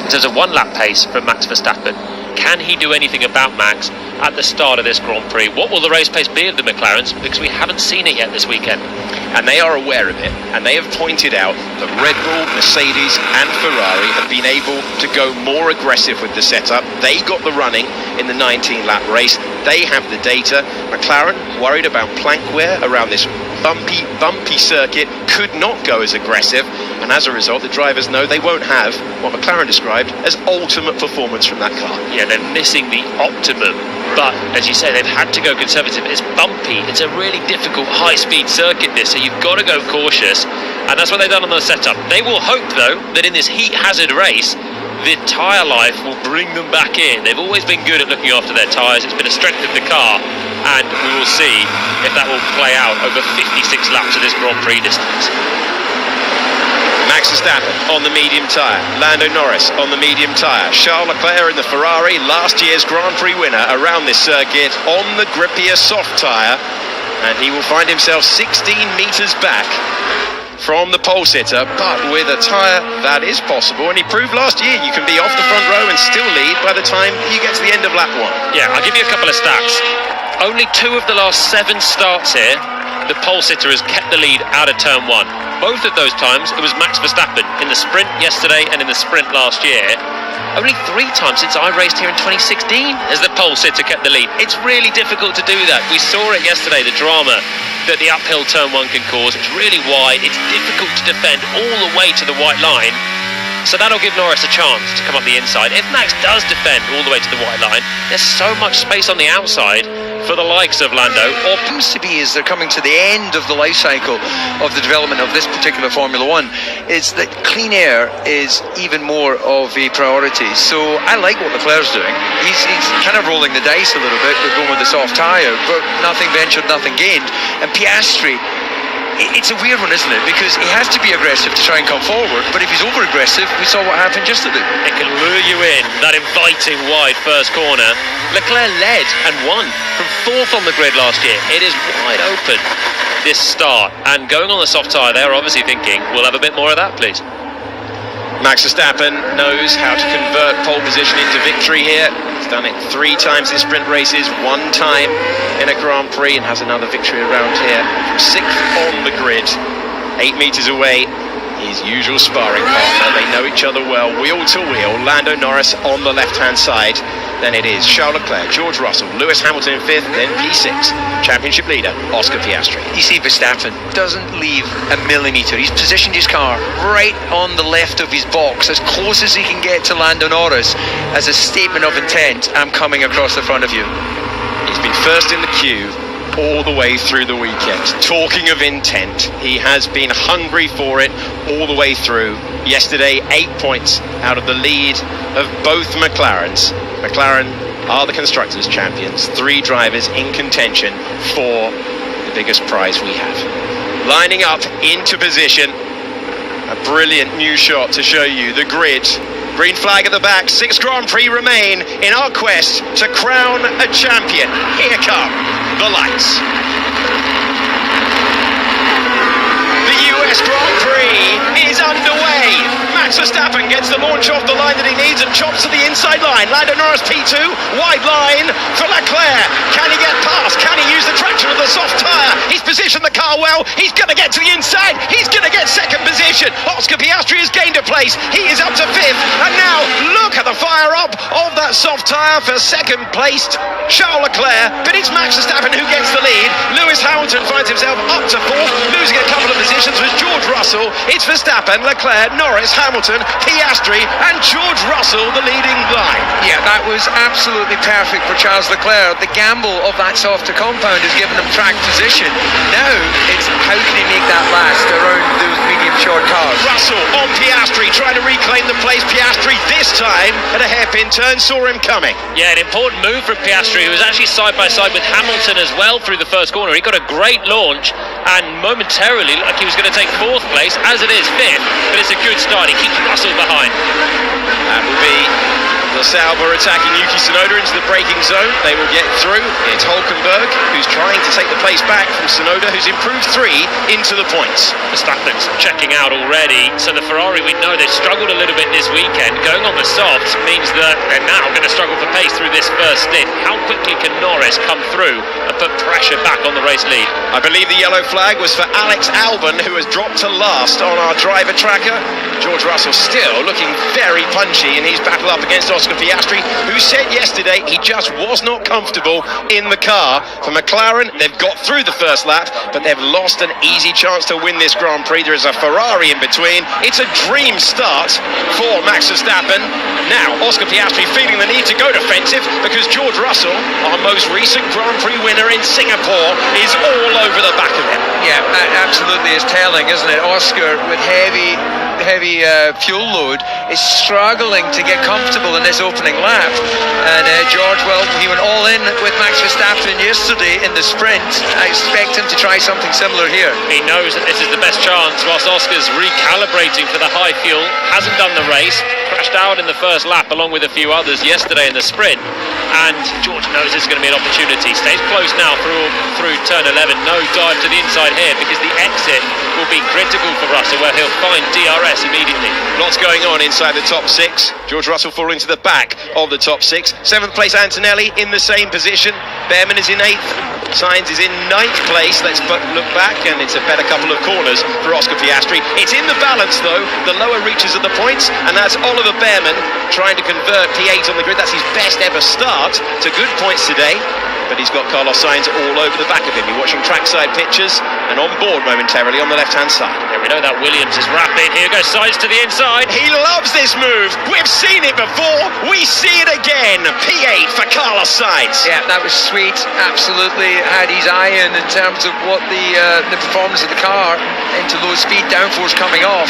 in terms of one lap pace from Max Verstappen. Can he do anything about Max at the start of this Grand Prix? What will the race pace be of the McLarens? Because we haven't seen it yet this weekend. And they are aware of it, and they have pointed out that Red Bull, Mercedes and Ferrari have been able to go more aggressive with the setup. They got the running in the 19-lap race. They have the data. McLaren worried about plank wear around this bumpy circuit, could not go as aggressive, and as a result the drivers know they won't have what McLaren described as ultimate performance from that car. Yeah, they're missing the optimum, but as you say, they've had to go conservative. It's bumpy, it's a really difficult high-speed circuit this, so you've got to go cautious, and that's what they've done on the setup. They will hope though that in this heat hazard race the tyre life will bring them back in. They've always been good at looking after their tyres. It's been a strength of the car, and we will see if that will play out over 56 laps of this Grand Prix distance. Max Verstappen on the medium tyre, Lando Norris on the medium tyre, Charles Leclerc in the Ferrari, last year's Grand Prix winner around this circuit on the grippier soft tyre, and he will find himself 16 metres back from the pole sitter, but with a tyre that is possible, and he proved last year you can be off the front row and still lead by the time you get to the end of lap 1. Yeah, I'll give you a couple of stats. Only 2 of the last 7 starts here, the pole sitter has kept the lead out of turn 1. Both of those times it was Max Verstappen in the sprint yesterday and in the sprint last year. Only 3 times since I raced here in 2016 has the pole sitter kept the lead. It's really difficult to do that. We saw it yesterday, the drama that the uphill turn 1 can cause. It's really wide, it's difficult to defend all the way to the white line. So that'll give Norris a chance to come up the inside. If Max does defend all the way to the white line, there's so much space on the outside for the likes of Lando. Or seems to be, as they're coming to the end of the life cycle of the development of this particular Formula One, is that clean air is even more of a priority. So I like what Leclerc's doing. He's kind of rolling the dice a little bit with going with the soft tyre, but nothing ventured, nothing gained. And Piastri, it's a weird one, isn't it? Because he has to be aggressive to try and come forward, but if he's over-aggressive, we saw what happened yesterday. It can lure you in, that inviting wide first corner. Leclerc led and won from 4th on the grid last year. It is wide open, this start. And going on the soft tyre, they're obviously thinking, we'll have a bit more of that, please. Max Verstappen knows how to convert pole position into victory here. He's done it 3 times in sprint races, 1 time in a Grand Prix, and has another victory around here. 6th on the grid, 8 metres away, his usual sparring partner. They know each other well, wheel to wheel. Lando Norris on the left-hand side. Then it is Charles Leclerc, George Russell, Lewis Hamilton in 5th, then P6. Championship leader, Oscar Piastri. You see Verstappen doesn't leave a millimetre. He's positioned his car right on the left of his box, as close as he can get to Lando Norris, as a statement of intent. I'm coming across the front of you. He's been first in the queue all the way through the weekend. Talking of intent, he has been hungry for it all the way through. Yesterday, 8 points out of the lead of both McLarens. McLaren are the Constructors' champions. 3 drivers in contention for the biggest prize we have. Lining up into position. A brilliant new shot to show you the grid. Green flag at the back, 6 Grand Prix remain in our quest to crown a champion. Here come the lights. The US Grand Prix is underway. Max Verstappen gets the launch off the line that he needs and chops to the inside line. Lando Norris P2, wide line for Leclerc. Can he get past? Can he use the traction of the soft tyre? He's positioned the car well. He's going to get to the inside. He's going to get 2nd position. Oscar Piastri has gained a place. He is up to 5th. And now look at the fire up of that soft tyre for 2nd placed Charles Leclerc. But it's Max Verstappen who gets the lead. Lewis Hamilton finds himself up to 4th, losing a couple of positions with George Russell. It's Verstappen, Leclerc, Norris, Hamilton, Piastri and George Russell the leading line. Yeah, that was absolutely perfect for Charles Leclerc. The gamble of that softer compound has given him track position. Now it's how can he make that last around those medium short cars. Russell on Piastri trying to reclaim the place. Piastri this time at a hairpin turn saw him coming. Yeah, an important move from Piastri, who was actually side by side with Hamilton as well through the first corner. He got a great launch and momentarily looked like he was going to take 4th place, as it is 5th, but it's a good start. He keeps Russell behind. That will be The Sauber attacking Yuki Tsunoda into the braking zone. They will get through. It's Hülkenberg who's trying to take the place back from Tsunoda, who's improved 3 into the points. Verstappen's checking out already. So the Ferrari, we know they've struggled a little bit this weekend. Going on the softs means that they're now going to struggle for pace through this first stint. How quickly can Norris come through and put pressure back on the race lead? I believe the yellow flag was for Alex Albon, who has dropped to last on our driver tracker. George Russell still looking very punchy in his battle up against Oscar Piastri, who said yesterday he just was not comfortable in the car. For McLaren, they've got through the first lap, but they've lost an easy chance to win this Grand Prix. There is a Ferrari in between. It's a dream start for Max Verstappen. Now, Oscar Piastri feeling the need to go defensive because George Russell, our most recent Grand Prix winner in Singapore, is all over the back of him. Yeah, absolutely is telling, isn't it? Oscar with heavy fuel load is struggling to get comfortable in this opening lap, and George, well, he went all in with Max Verstappen yesterday in the sprint. I expect him to try something similar here. He knows that this is the best chance, whilst Oscar's recalibrating for the high fuel. Hasn't done the race, crashed out in the first lap along with a few others yesterday in the sprint, and George knows this is going to be an opportunity. Stays close now through turn 11. No dive to the inside here because the exit will be critical for Russell, where he'll find DRS immediately. Lots going on inside the top 6. George Russell falling to the back of the top 6. 7th place Antonelli in the same position. Behrman is in 8th. Sainz is in 9th place. Let's look back, and it's a better couple of corners for Oscar Piastri. It's in the balance though, the lower reaches of the points, and that's Oliver Behrman trying to convert P8 on the grid. That's his best ever start to good points today, but he's got Carlos Sainz all over the back of him. You're watching trackside pictures and on board momentarily on the left-hand side. Yeah, we know that Williams is rapid. Here goes Sainz to the inside. He loves this move. We've seen it before. We see it again. P8 for Carlos Sainz. Yeah, that was sweet. Absolutely had his eye in terms of what the performance of the car into low speed downforce coming off,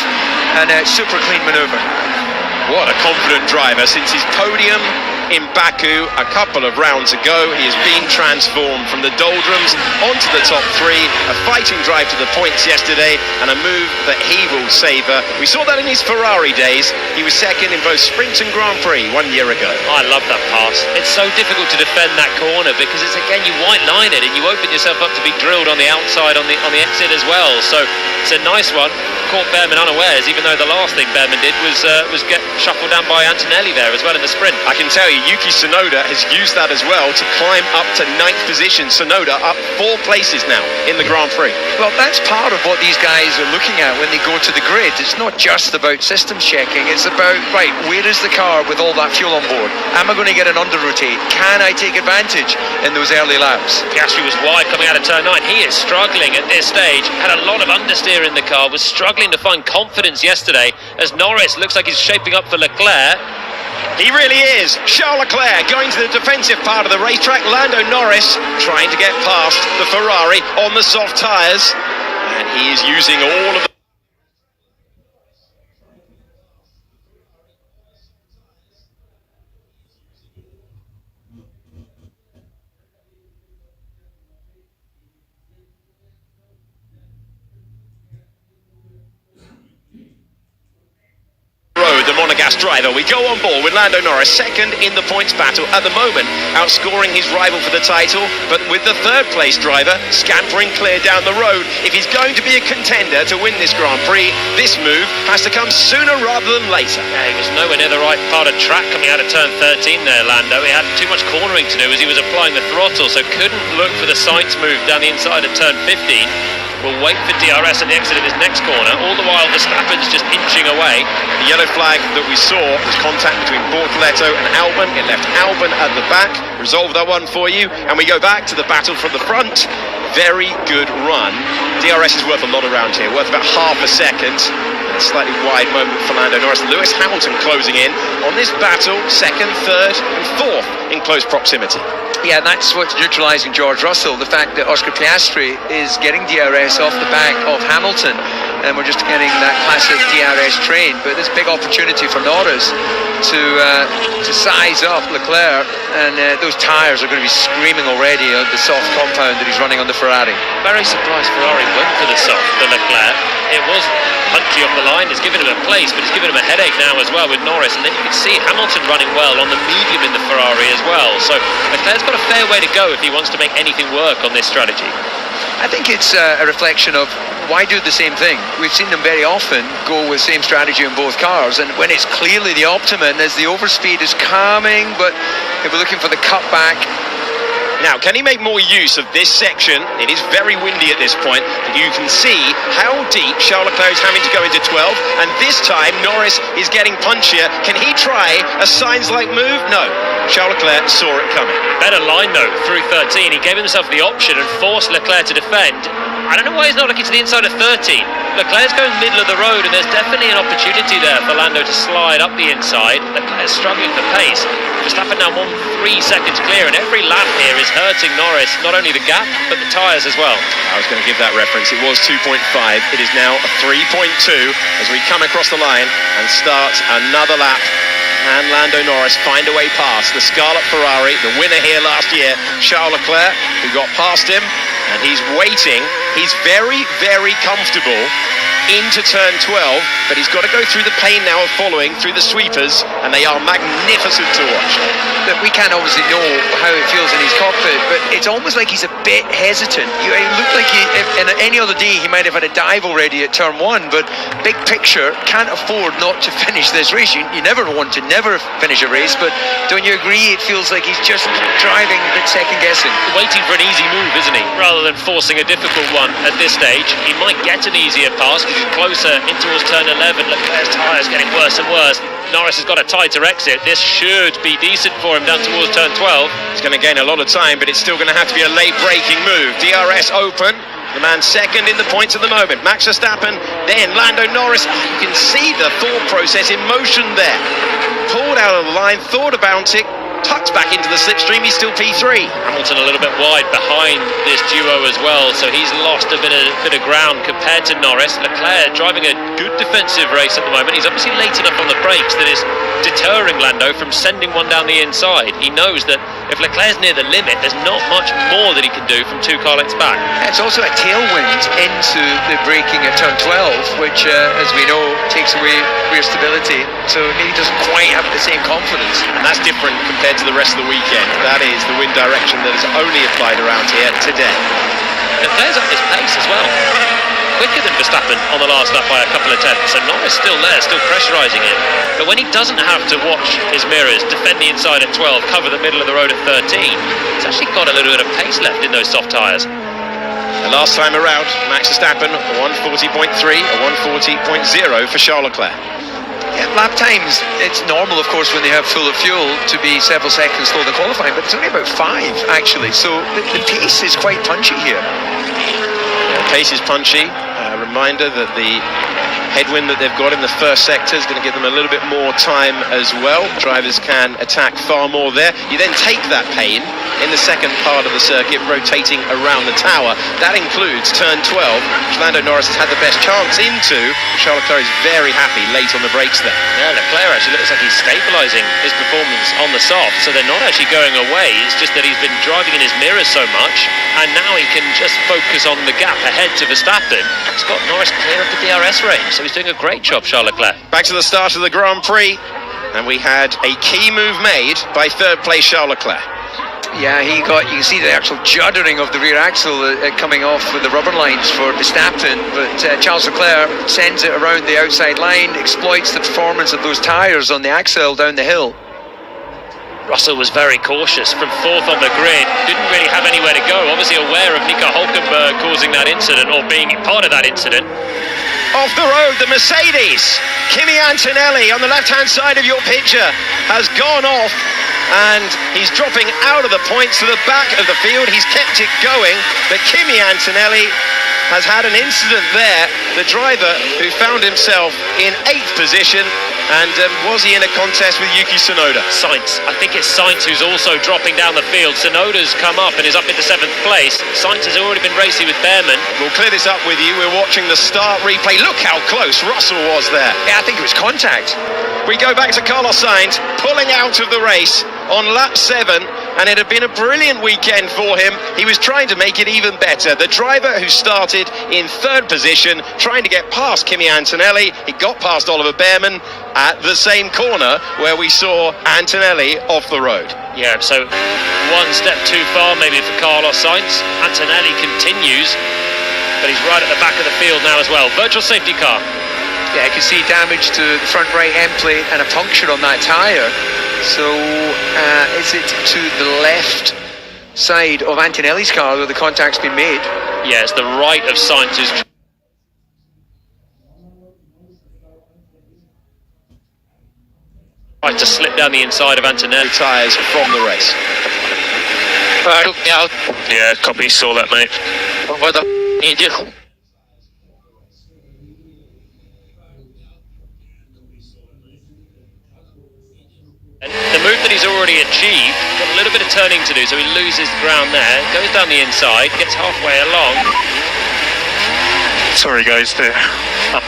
and super clean manoeuvre. What a confident driver. Since his podium in Baku a couple of rounds ago, he has been transformed from the doldrums onto the top 3. A fighting drive to the points yesterday, and a move that he will savour. We saw that in his Ferrari days. He was second in both sprint and Grand Prix 1 year ago. I love that pass. It's so difficult to defend that corner because it's, again, you white line it and you open yourself up to be drilled on the outside on the exit as well. So it's a nice one. Caught Behrman unawares, even though the last thing Behrman did was get shuffled down by Antonelli there as well in the sprint. I can tell you, Yuki Tsunoda has used that as well to climb up to 9th position. Tsunoda up 4 places now in the Grand Prix. Well, that's part of what these guys are looking at when they go to the grid. It's not just about systems checking. It's about, right, where is the car with all that fuel on board? Am I going to get an under-rotate? Can I take advantage in those early laps? Piastri was wide coming out of turn 9. He is struggling at this stage. Had a lot of understeer in the car. Was struggling to find confidence yesterday as Norris looks like he's shaping up for Leclerc. He really is. Charles Leclerc going to the defensive part of the racetrack. Lando Norris trying to get past the Ferrari on the soft tyres, and he is using all of the Monegasque driver. We go on board with Lando Norris, second in the points battle at the moment, outscoring his rival for the title, but with the 3rd place driver scampering clear down the road. If he's going to be a contender to win this Grand Prix, this move has to come sooner rather than later. Yeah, he was nowhere near the right part of track coming out of turn 13 there, Lando. He had too much cornering to do as he was applying the throttle, so couldn't look for the Sainz move down the inside of turn 15. Will wait for DRS at the exit of his next corner. All the while, Verstappen's just inching away. The yellow flag that we saw was contact between Bortoletto and Albon. It left Albon at the back. Resolve that one for you. And we go back to the battle from the front. Very good run. DRS is worth a lot around here, worth about half a second. A slightly wide moment for Lando Norris. Lewis Hamilton closing in on this battle, 2nd, 3rd and 4th in close proximity. Yeah, that's what's neutralising George Russell, the fact that Oscar Piastri is getting DRS off the back of Hamilton. and we're just getting that classic DRS train. But this big opportunity for Norris to size up Leclerc, and those tyres are going to be screaming already on the soft compound that he's running on the Ferrari. Very surprised Ferrari went for the soft, the Leclerc. It was punchy off the line, it's given him a place, but it's given him a headache now as well with Norris. And then you can see Hamilton running well on the medium in the Ferrari as well. So Leclerc's got a fair way to go if he wants to make anything work on this strategy. I think it's a reflection of why do the same thing. We've seen them very often go with same strategy in both cars, and when it's clearly the optimum as the overspeed is coming, but if we're looking for the cutback. Now, can he make more use of this section? It is very windy at this point, but you can see how deep Charles Leclerc is having to go into 12, and this time Norris is getting punchier. Can he try a Sainz-like move? No. Charles Leclerc saw it coming. Better line though through 13. He gave himself the option and forced Leclerc to defend. I don't know why he's not looking to the inside of 13. Leclerc's going middle of the road, and there's definitely an opportunity there for Lando to slide up the inside. Leclerc's struggling for pace. Verstappen now 3 seconds clear, and every lap here is hurting Norris, not only the gap, but the tyres as well. I was going to give that reference. It was 2.5. It is now a 3.2 as we come across the line and start another lap. And Lando Norris find a way past the Scarlet Ferrari, the winner here last year, Charles Leclerc, who got past him, and he's waiting. He's very, very comfortable into turn 12, but he's got to go through the pain now of following through the sweepers, and they are magnificent to watch. Look, we can't obviously know how it feels in his cockpit, but it's almost like he's a bit hesitant. It looked like in any other day he might have had a dive already at turn 1, but big picture, can't afford not to finish this race. You never want to never finish a race, but don't you agree it feels like he's just driving a bit second guessing? Waiting for an easy move, isn't he? Rather than forcing a difficult one at this stage. He might get an easier pass because he's closer in towards turn 11. Leclerc's tyres getting worse and worse. Norris has got a tighter exit. This should be decent for him down towards turn 12. He's going to gain a lot of time, but it's still going to have to be a late braking move. DRS open. The man second in the points at the moment. Max Verstappen, then Lando Norris. You can see the thought process in motion there. Pulled out of the line, thought about it, tucks back into the slipstream. He's still P3. Hamilton a little bit wide behind this duo as well, so he's lost a bit of ground compared to Norris. Leclerc driving a good defensive race at the moment. He's obviously late enough on the brakes that is deterring Lando from sending one down the inside. He knows that if Leclerc's near the limit, there's not much more that he can do from 2 car lengths back. It's also a tailwind into the braking at turn 12, which, as we know, takes away rear stability, so he doesn't quite have the same confidence. And that's different compared to the rest of the weekend. That is the wind direction that is only applied around here today. Leclerc's up his pace as well. Quicker than Verstappen on the last lap by a couple of tenths, so Norris still there, still pressurising him. But when he doesn't have to watch his mirrors, defend the inside at 12, cover the middle of the road at 13, he's actually got a little bit of pace left in those soft tyres. The last time around, Max Verstappen, a 140.3, a 140.0 for Charles Leclerc. Yeah, lap times, it's normal, of course, when they have full of fuel to be several seconds slower than qualifying, but it's only about 5, actually, so the pace is quite punchy here. Yeah, the pace is punchy. Reminder that the headwind that they've got in the first sector is going to give them a little bit more time as well. Drivers can attack far more there. You then take that pain in the second part of the circuit, rotating around the tower. That includes turn 12, which Lando Norris has had the best chance into. Charles Leclerc is very happy late on the brakes there. Yeah, Leclerc actually looks like he's stabilising his performance on the soft, so they're not actually going away. It's just that he's been driving in his mirrors so much, and now he can just focus on the gap ahead to Verstappen. He's got Norris clear of the DRS range, so he's doing a great job, Charles Leclerc. Back to the start of the Grand Prix, and we had a key move made by third place Charles Leclerc. Yeah, you can see the actual juddering of the rear axle coming off with the rubber lines for Verstappen, but Charles Leclerc sends it around the outside line, exploits the performance of those tyres on the axle down the hill. Russell was very cautious from 4th on the grid, didn't really have anywhere to go, obviously aware of Nico Hülkenberg causing that incident, or being part of that incident. Off the road, the Mercedes. Kimi Antonelli on the left-hand side of your picture has gone off, and he's dropping out of the points to the back of the field. He's kept it going, but Kimi Antonelli has had an incident there. The driver, who found himself in 8th position, And was he in a contest with Yuki Tsunoda? Sainz. I think it's Sainz who's also dropping down the field. Tsunoda's come up and is up into 7th place. Sainz has already been racing with Behrman. We'll clear this up with you. We're watching the start replay. Look how close Russell was there. Yeah, I think it was contact. We go back to Carlos Sainz pulling out of the race on lap 7, and it had been a brilliant weekend for him. He was trying to make it even better. The driver who started in 3rd position, trying to get past Kimi Antonelli, he got past Oliver Behrman at the same corner where we saw Antonelli off the road. Yeah, so one step too far maybe for Carlos Sainz. Antonelli continues, but he's right at the back of the field now as well. Virtual safety car. Yeah, you can see damage to the front right end plate and a puncture on that tyre. So is it to the left side of Antonelli's car where the contact's been made? Yeah, it's the right of Sainz who's tried to slip down the inside of Antonelli. Tyres from the race. Yeah, copy, saw that, mate. What the f*** you? And the move that he's already achieved, got a little bit of turning to do, so he loses ground there, goes down the inside, gets halfway along. Sorry guys, they're at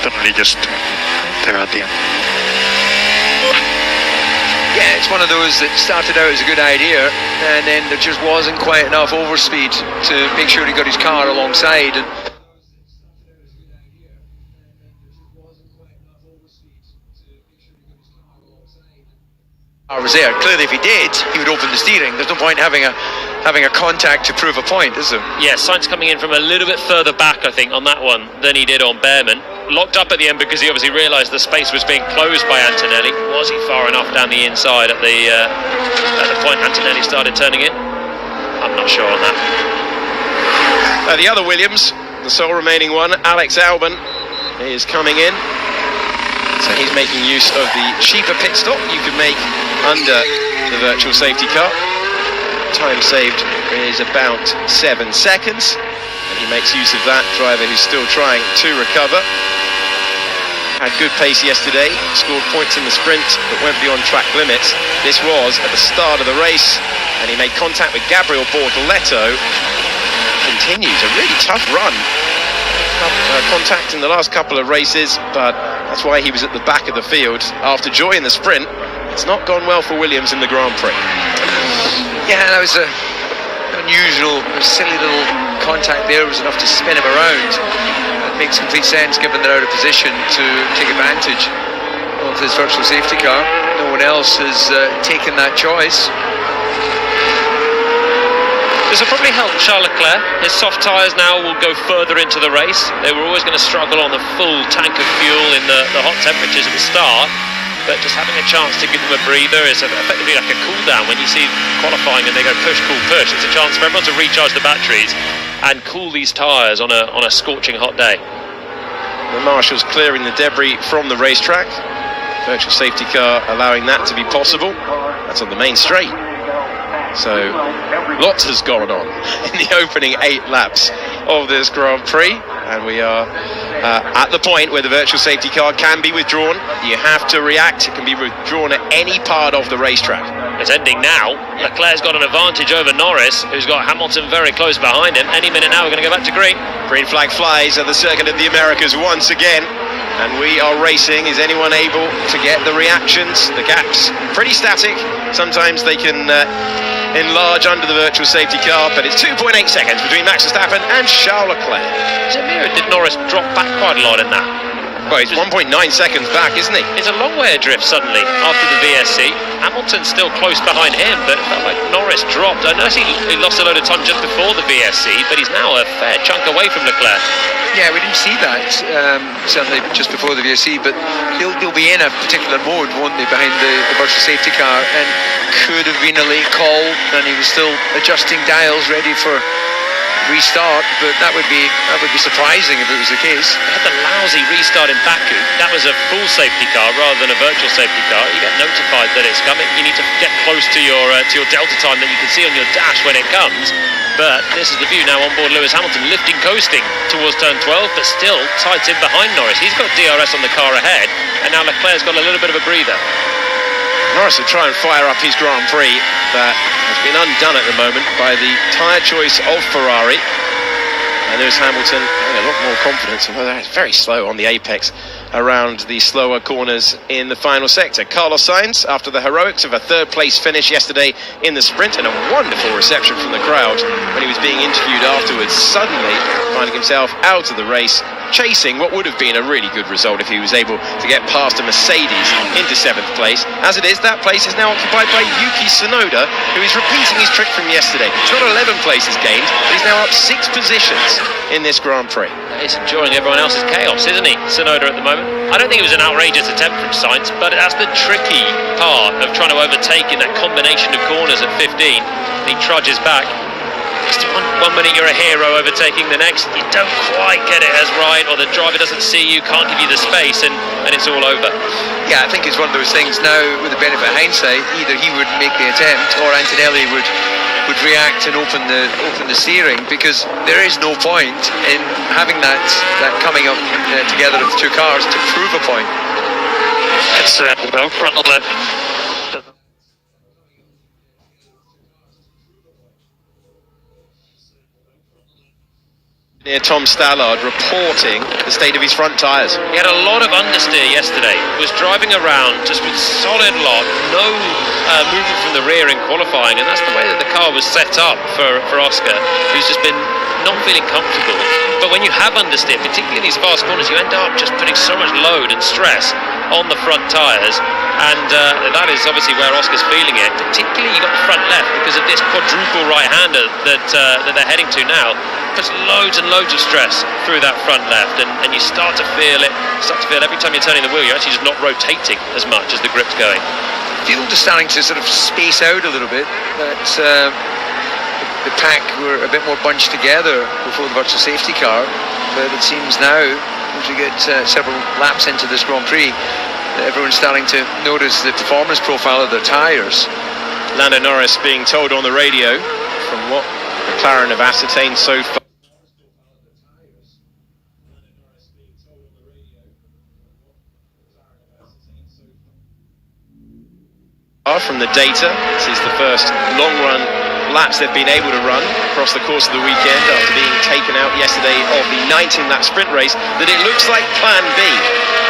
the end. Yeah, it's one of those that started out as a good idea, and then there just wasn't quite enough overspeed to make sure he got his car alongside. And was there. Clearly, if he did, he would open the steering. There's no point having a contact to prove a point, is there? Yeah, Sainz coming in from a little bit further back, I think, on that one than he did on Behrman. Locked up at the end because he obviously realised the space was being closed by Antonelli. Was he far enough down the inside at the point Antonelli started turning in? I'm not sure on that. The other Williams, the sole remaining one, Alex Albon, is coming in. So he's making use of the cheaper pit stop you could make under the virtual safety car. Time saved is about 7 seconds, and he makes use of that. Driver who's still trying to recover. Had good pace yesterday, scored points in the sprint, but went beyond track limits. This was at the start of the race, and he made contact with Gabriel Bortoleto. Continues a really tough run. Contact in the last couple of races, but that's why he was at the back of the field. After joy in the sprint, it's not gone well for Williams in the Grand Prix. Yeah, that was a unusual, silly little contact there. It was enough to spin him around. It makes complete sense given they're out of position to take advantage of this virtual safety car. No one else has taken that choice. This will probably help Charles Leclerc. His soft tyres now will go further into the race. They were always going to struggle on the full tank of fuel in the hot temperatures at the start, but just having a chance to give them a breather is effectively like a cool down. When you see qualifying and they go push, cool, push, it's a chance for everyone to recharge the batteries and cool these tyres on a scorching hot day. The marshals clearing the debris from the racetrack. Virtual safety car allowing that to be possible. That's on the main straight. So lots has gone on in the opening 8 laps of this Grand Prix, and we are at the point where the virtual safety car can be withdrawn. You have to react. It can be withdrawn at any part of the racetrack. It's ending now. Leclerc's got an advantage over Norris, who's got Hamilton very close behind him. Any minute now we're going to go back to green. Green flag flies at the Circuit of the Americas once again, and we are racing. Is anyone able to get the reactions? The gaps pretty static. Sometimes they can enlarge under the virtual safety car, but it's 2.8 seconds between Max Verstappen and Charles Leclerc. Did Norris drop back quite a lot in that? Well, he's 1.9 seconds back, isn't he? It's a long way adrift suddenly after the VSC. Hamilton's still close behind him, but it felt like Norris dropped. I noticed he lost a load of time just before the VSC, but he's now a fair chunk away from Leclerc. Yeah, we didn't see that, certainly just before the VSC, but they'll be in a particular mode, won't they, behind the virtual safety car, and could have been a late call, and he was still adjusting dials ready for restart, but that would be surprising if it was the case. They had the lousy restart in Baku. That was a full safety car rather than a virtual safety car. You get notified that it's coming. You need to get close to your delta time that you can see on your dash when it comes. But this is the view now on board Lewis Hamilton, lifting, coasting towards turn 12, but still tight in behind Norris. He's got DRS on the car ahead, and now Leclerc's got a little bit of a breather. Norris will try and fire up his Grand Prix, but has been undone at the moment by the tyre choice of Ferrari. And Lewis Hamilton having a lot more confidence, although it's very slow on the apex around the slower corners in the final sector. Carlos Sainz, after the heroics of a third-place finish yesterday in the sprint and a wonderful reception from the crowd when he was being interviewed afterwards, suddenly finding himself out of the race, chasing what would have been a really good result if he was able to get past a Mercedes into 7th place. As it is, that place is now occupied by Yuki Tsunoda, who is repeating his trick from yesterday. It's not 11 places gained, but he's now up 6 positions in this Grand Prix. He's enjoying everyone else's chaos, isn't he, Tsunoda, at the moment? I don't think it was an outrageous attempt from Sainz, but that's the tricky part of trying to overtake in that combination of corners at 15. He trudges back. Just one minute you're a hero overtaking, the next you don't quite get it as right, or the driver doesn't see you, can't give you the space, and it's all over. Yeah, I think it's one of those things now, with the benefit of hindsight, either he would make the attempt or Antonelli would react and open the steering, because there is no point in having that coming up together of the two cars to prove a point. It's well front left. Near Tom Stallard reporting the state of his front tyres. He had a lot of understeer yesterday, was driving around just with solid lock, no movement from the rear in qualifying, and that's the way that the car was set up for Oscar, who's just been not feeling comfortable. But when you have understeer, particularly in these fast corners, you end up just putting so much load and stress on the front tyres, and that is obviously where Oscar's feeling it. Particularly you got the front left because of this quadruple right-hander that they're heading to now. Puts loads and loads of stress through that front left, and you start to feel it. Every time you're turning the wheel, you're actually just not rotating as much as the grip's going. Field is starting to sort of space out a little bit, but the pack were a bit more bunched together before the virtual safety car, but it seems now, as we get several laps into this Grand Prix, that everyone's starting to notice the performance profile of their tyres. Lando Norris being told on the radio, from what McLaren have ascertained so far, from the data, this is the first long run laps they've been able to run across the course of the weekend after being taken out yesterday of the 19-lap sprint race, that it looks like plan B.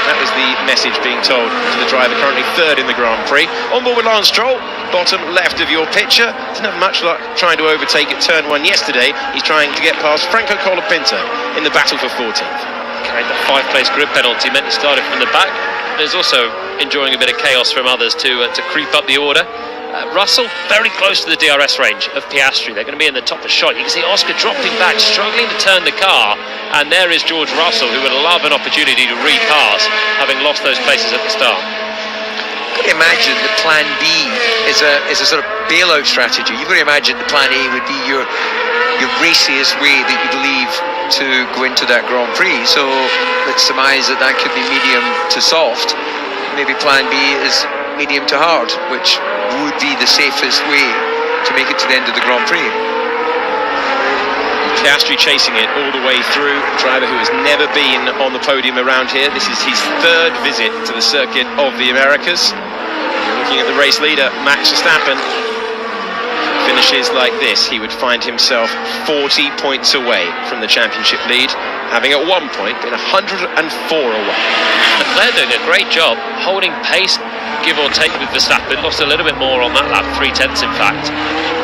That was the message being told to the driver currently third in the Grand Prix. On board with Lance Stroll, bottom left of your picture. Didn't have much luck trying to overtake at turn 1 yesterday. He's trying to get past Franco Colapinto in the battle for 14th. Carried the 5-place grid penalty, meant to start it from the back. There's also enjoying a bit of chaos from others to creep up the order. Russell very close to the DRS range of Piastri. They're going to be in the top of the shot. You can see Oscar dropping back, struggling to turn the car, and there is George Russell, who would love an opportunity to repass, having lost those places at the start. You've got to imagine that plan B is a sort of bailout strategy. You've got to imagine that plan A would be your raciest way that you believe to go into that Grand Prix. So let's surmise that could be medium to soft. Maybe plan B is medium to hard, which would be the safest way to make it to the end of the Grand Prix. Piastri chasing it all the way through, a driver who has never been on the podium around here. This is his third visit to the circuit of the Americas. Looking at the race leader, Max Verstappen, finishes like this, he would find himself 40 points away from the championship lead, having at one point been 104 away. Leclerc doing a great job holding pace, give or take, with Verstappen. Lost a little bit more on that lap, 3/10 in fact.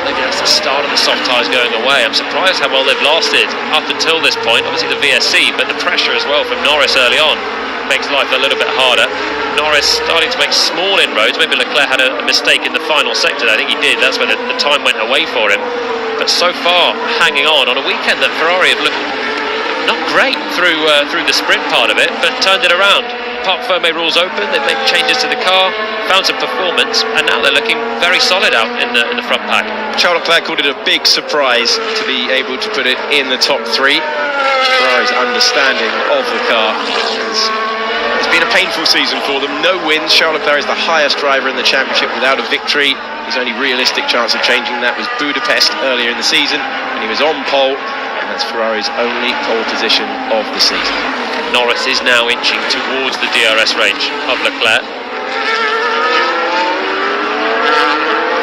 Maybe that's the start of the soft tyres going away. I'm surprised how well they've lasted up until this point. Obviously the VSC, but the pressure as well from Norris early on makes life a little bit harder. Norris starting to make small inroads. Maybe Leclerc had a mistake in the final sector. I think he did. That's where the time went away for him. But so far, hanging on a weekend that Ferrari have looked not great through the sprint part of it, but turned it around. parc fermé rules open. They've made changes to the car, found some performance, and now they're looking very solid out in the front pack. Charles Leclerc called it a big surprise to be able to put it in the top three. Ferrari's understanding of the car. It's been a painful season for them. No wins. Charles Leclerc is the highest driver in the championship without a victory. His only realistic chance of changing that was Budapest earlier in the season, when he was on pole, and that's Ferrari's only pole position of the season. Norris is now inching towards the DRS range of Leclerc.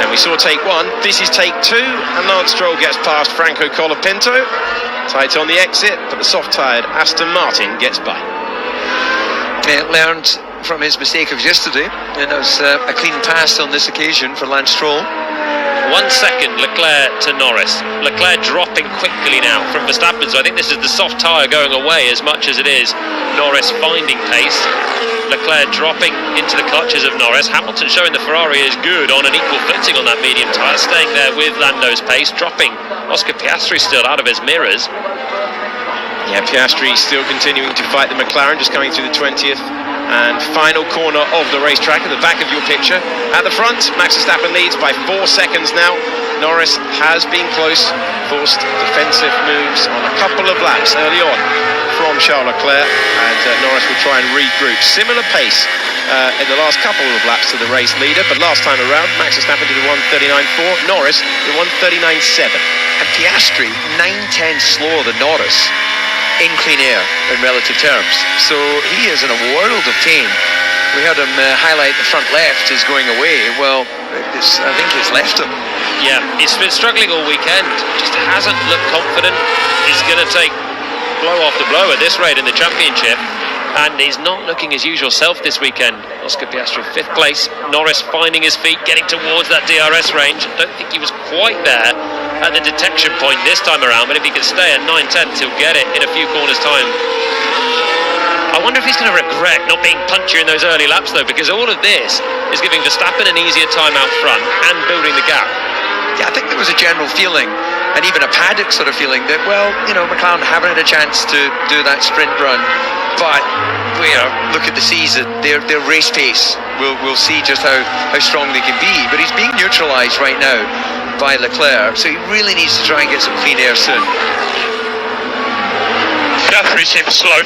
And we saw take one. This is take two, and Lance Stroll gets past Franco Colapinto. Tight on the exit, but the soft-tyred Aston Martin gets by. Learned from his mistake of yesterday, and it was a clean pass on this occasion for Lance Stroll. 1 second, Leclerc to Norris. Leclerc dropping quickly now from Verstappen, so I think this is the soft tyre going away as much as it is Norris finding pace. Leclerc dropping into the clutches of Norris. Hamilton showing the Ferrari is good on an equal footing on that medium tyre, staying there with Lando's pace, dropping Oscar Piastri still out of his mirrors. Yeah, Piastri still continuing to fight the McLaren, just coming through the 20th and final corner of the racetrack at the back of your picture. At the front, Max Verstappen leads by 4 seconds now. Norris has been close, forced defensive moves on a couple of laps early on from Charles Leclerc, and Norris will try and regroup. Similar pace in the last couple of laps to the race leader, but last time around, Max Verstappen did a 1:39.4, Norris did a 1:39.7. And Piastri 9 tenths slower than Norris in clean air in relative terms, so he is in a world of pain. We heard him highlight the front left is going away. Well, I think it's left him. Yeah, he's been struggling all weekend, just hasn't looked confident. He's going to take blow after blow at this rate in the championship, and he's not looking his usual self this weekend. Oscar Piastri 5th place, Norris finding his feet, getting towards that DRS range. I don't think he was quite there at the detection point this time around, but if he can stay at 9/10, he'll get it in a few corners time. I wonder if he's going to regret not being punchier in those early laps though, because all of this is giving Verstappen an easier time out front and building the gap. Yeah, I think there was a general feeling, and even a Paddock sort of feeling, that, well, McLaren haven't had a chance to do that sprint run, but look at the season, their race pace, we'll see just how strong they can be. But he's being neutralised right now by Leclerc, so he really needs to try and get some clean air soon. Piastri seems slow.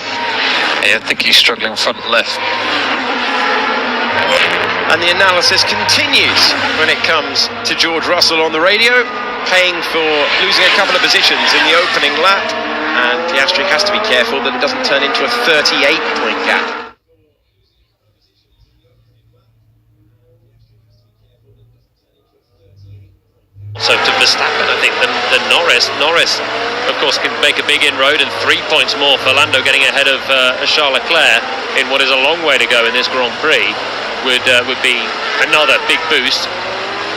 Yeah, I think he's struggling front left. And the analysis continues when it comes to George Russell on the radio, paying for losing a couple of positions in the opening lap, and Piastri has to be careful that it doesn't turn into a 38-point gap. So to Verstappen, I think, than Norris. Norris, of course, can make a big inroad, and 3 points more for Lando getting ahead of Charles Leclerc in what is a long way to go in this Grand Prix would be another big boost.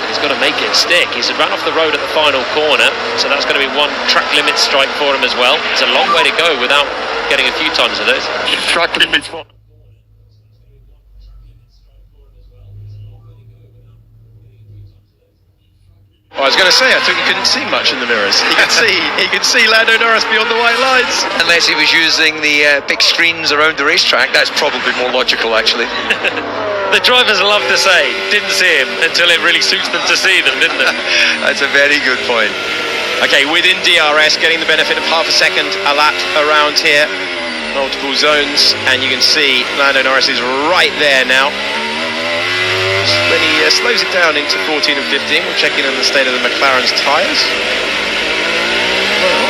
He's got to make it stick. He's run off the road at the final corner, so that's going to be one track limit strike for him as well. It's a long way to go without getting a few times of those. Track limit. I was going to say, I thought you couldn't see much in the mirrors. He could see Lando Norris beyond the white lines. Unless he was using the big screens around the racetrack, that's probably more logical, actually. The drivers love to say, didn't see him until it really suits them to see them, didn't it? That's a very good point. Okay, within DRS, getting the benefit of half a second a lap around here. Multiple zones, and you can see Lando Norris is right there now. When he slows it down into 14 and 15, we'll check in on the state of the McLaren's tyres. Well,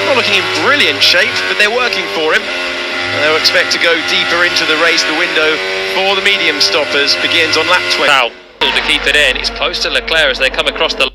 not looking in brilliant shape, but they're working for him. And they'll expect to go deeper into the race. The window for the medium stoppers begins on lap 20. Now, to keep it in, it's close to Leclerc as they come across the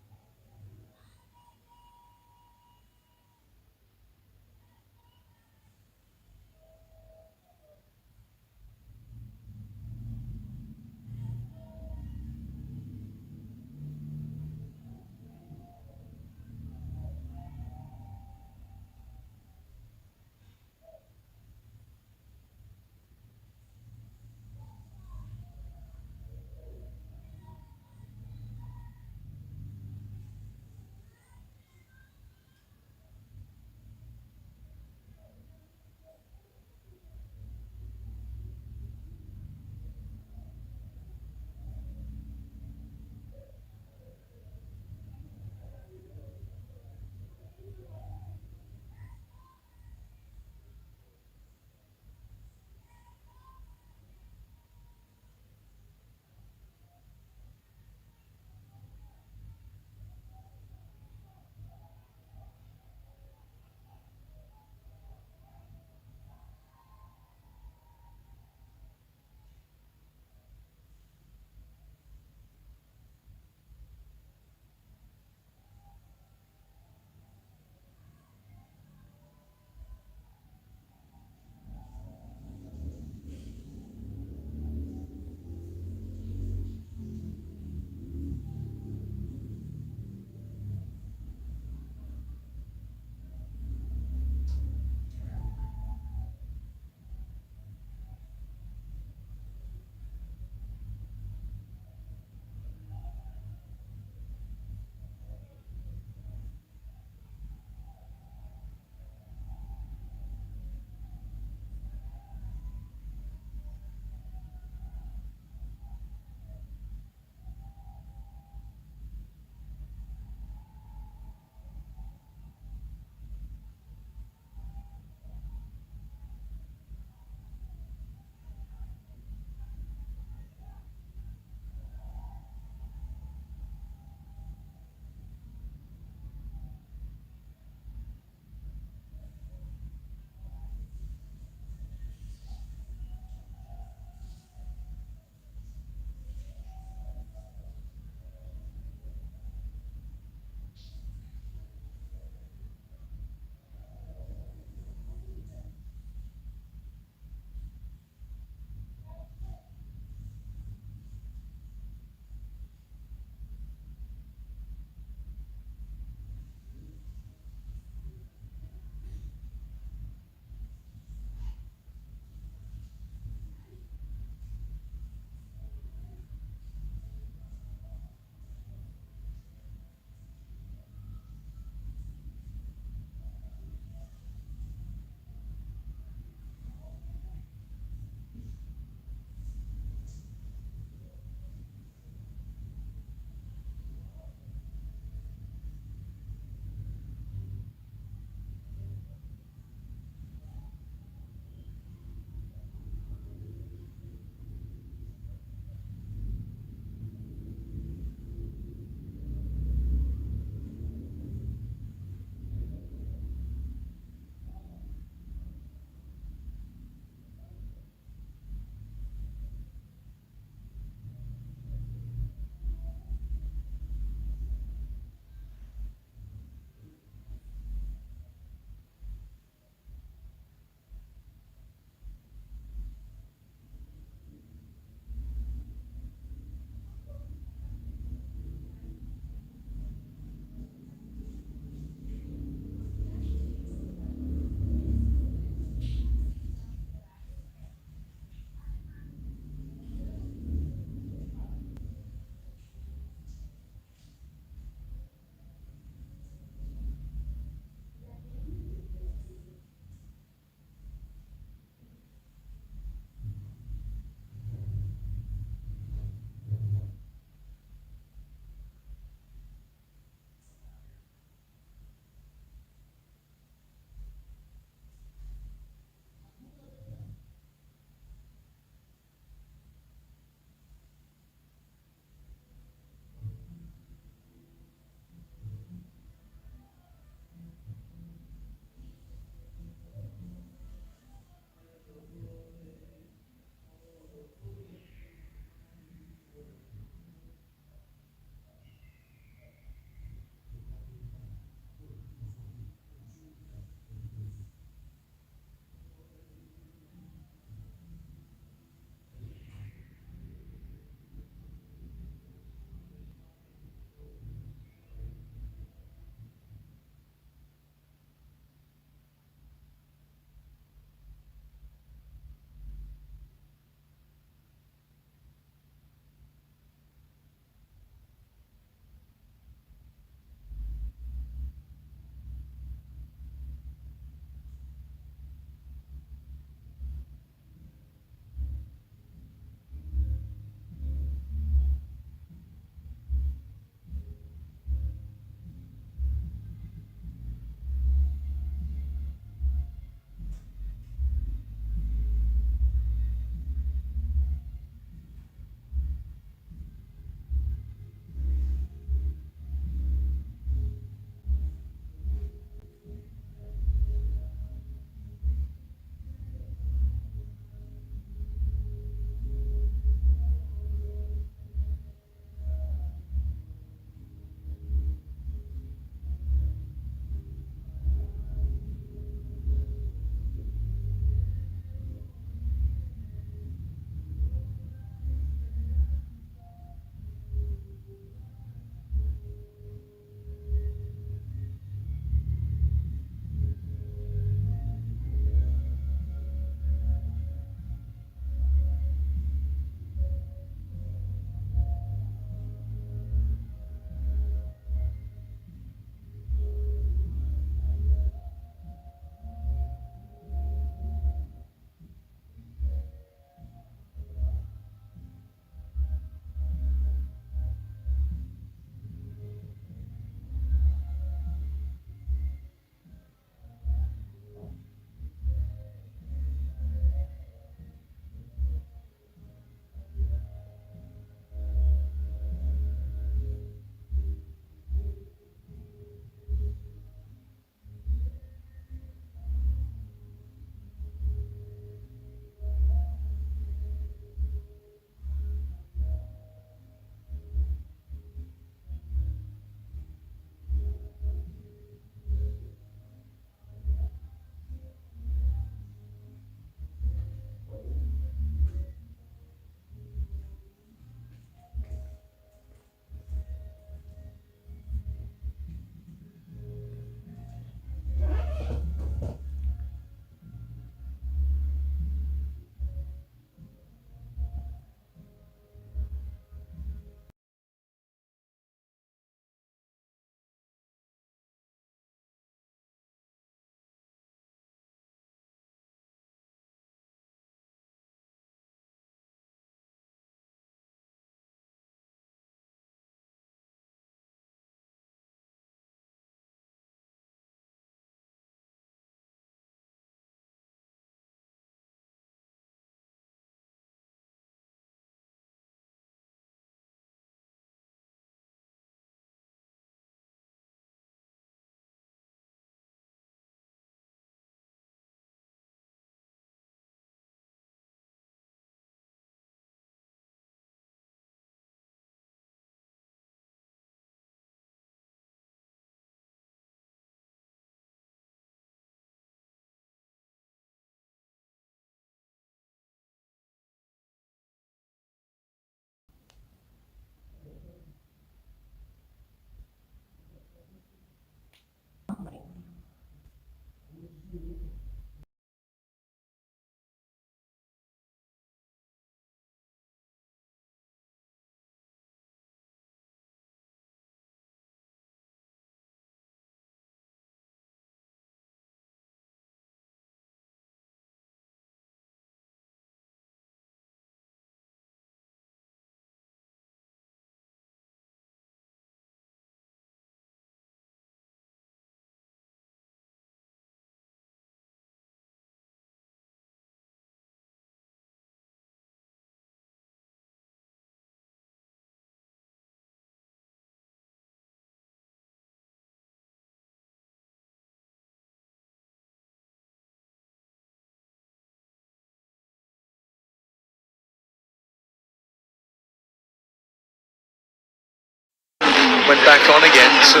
went back on again. So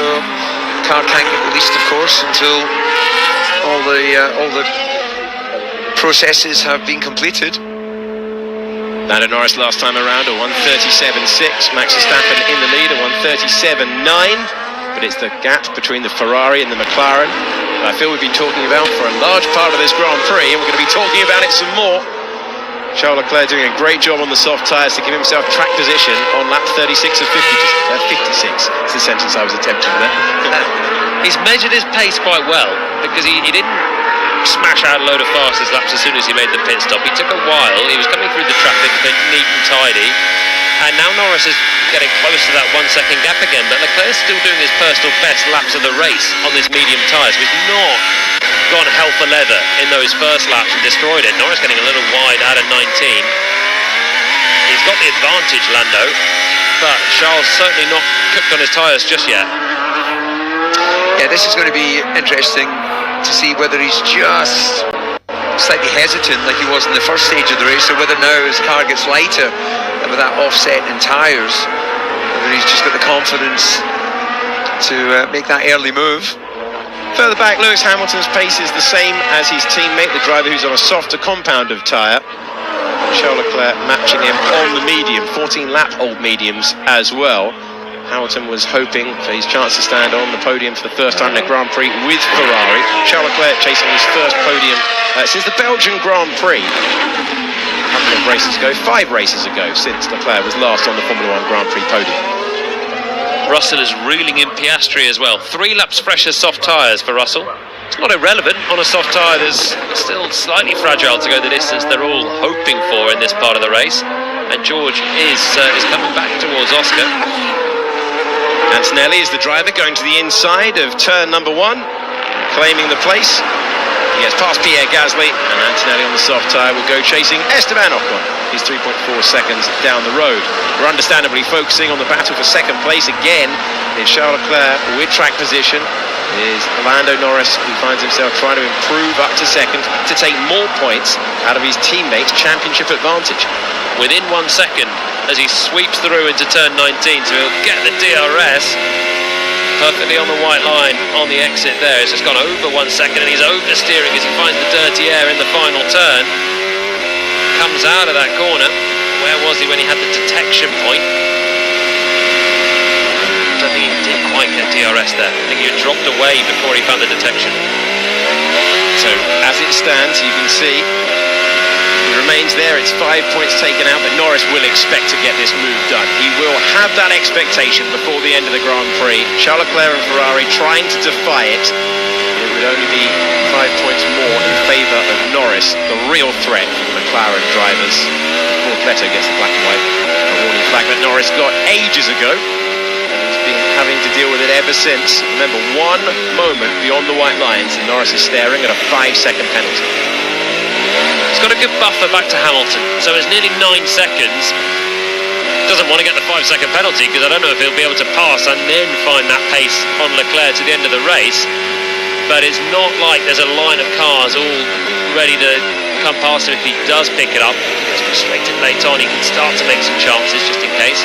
car can't get released, of course, until all the processes have been completed. Lando Norris last time around a 1:37.6. Max Verstappen in the lead, a 1:37.9. But it's the gap between the Ferrari and the McLaren that I feel we've been talking about for a large part of this Grand Prix, and we're going to be talking about it some more. Charles Leclerc doing a great job on the soft tyres to give himself track position on lap 36 of 56. It's the sentence I was attempting there. He's measured his pace quite well, because he didn't smash out a load of fastest laps as soon as he made the pit stop. He took a while. He was coming through the traffic a bit neat and tidy, and now Norris is getting close to that 1 second gap again, but Leclerc's still doing his personal best laps of the race on this medium tyres. We've not gone hell for leather in those first laps and destroyed it. Norris getting a little wide out of 19. He's got the advantage, Lando, but Charles certainly not cooked on his tyres just yet. Yeah, this is going to be interesting to see whether he's just slightly hesitant like he was in the first stage of the race, or whether now his car gets lighter and with that offset in tyres, whether he's just got the confidence to make that early move. Further back, Lewis Hamilton's pace is the same as his teammate, the driver who's on a softer compound of tyre. Charles Leclerc matching him on the medium, 14-lap old mediums as well. Hamilton was hoping for his chance to stand on the podium for the first time in a Grand Prix with Ferrari. Charles Leclerc chasing his first podium since the Belgian Grand Prix a couple of races ago, 5 races ago, since Leclerc was last on the Formula 1 Grand Prix podium. Russell is reeling in Piastri as well. 3 laps fresher soft tyres for Russell. It's not irrelevant on a soft tyre. There's still slightly fragile to go the distance they're all hoping for in this part of the race. And George is coming back towards Oscar. Antonelli is the driver going to the inside of turn number 1, claiming the place. He gets past Pierre Gasly, and Antonelli on the soft tyre will go chasing Esteban Ocon. He's 3.4 seconds down the road. We're understandably focusing on the battle for second place again. It's Charles Leclerc with track position. Is Lando Norris, who finds himself trying to improve up to second to take more points out of his teammates' championship advantage. Within 1 second, as he sweeps through into turn 19, so he'll get the DRS perfectly on the white line on the exit there. It's just gone over 1 second, and he's oversteering as he finds the dirty air in the final turn. Comes out of that corner. Where was he when he had the detection point? I don't think he did quite get DRS there. I think he had dropped away before he found the detection. So as it stands, you can see he remains there. It's 5 points taken out, but Norris will expect to get this move done. He will have that expectation before the end of the Grand Prix. Charles Leclerc and Ferrari trying to defy it. It would only be 5 points more in favour of Norris, the real threat for the McLaren drivers. Paul Cletto gets the black and white, a warning flag that Norris got ages ago, and he's been having to deal with it ever since. Remember, 1 moment beyond the white lines and Norris is staring at a 5-second penalty. He's got a good buffer back to Hamilton, so it's nearly 9 seconds. Doesn't want to get the 5-second penalty, because I don't know if he'll be able to pass and then find that pace on Leclerc to the end of the race. But it's not like there's a line of cars all ready to come past him if he does pick it up. It's frustrated late on, he can start to make some chances just in case.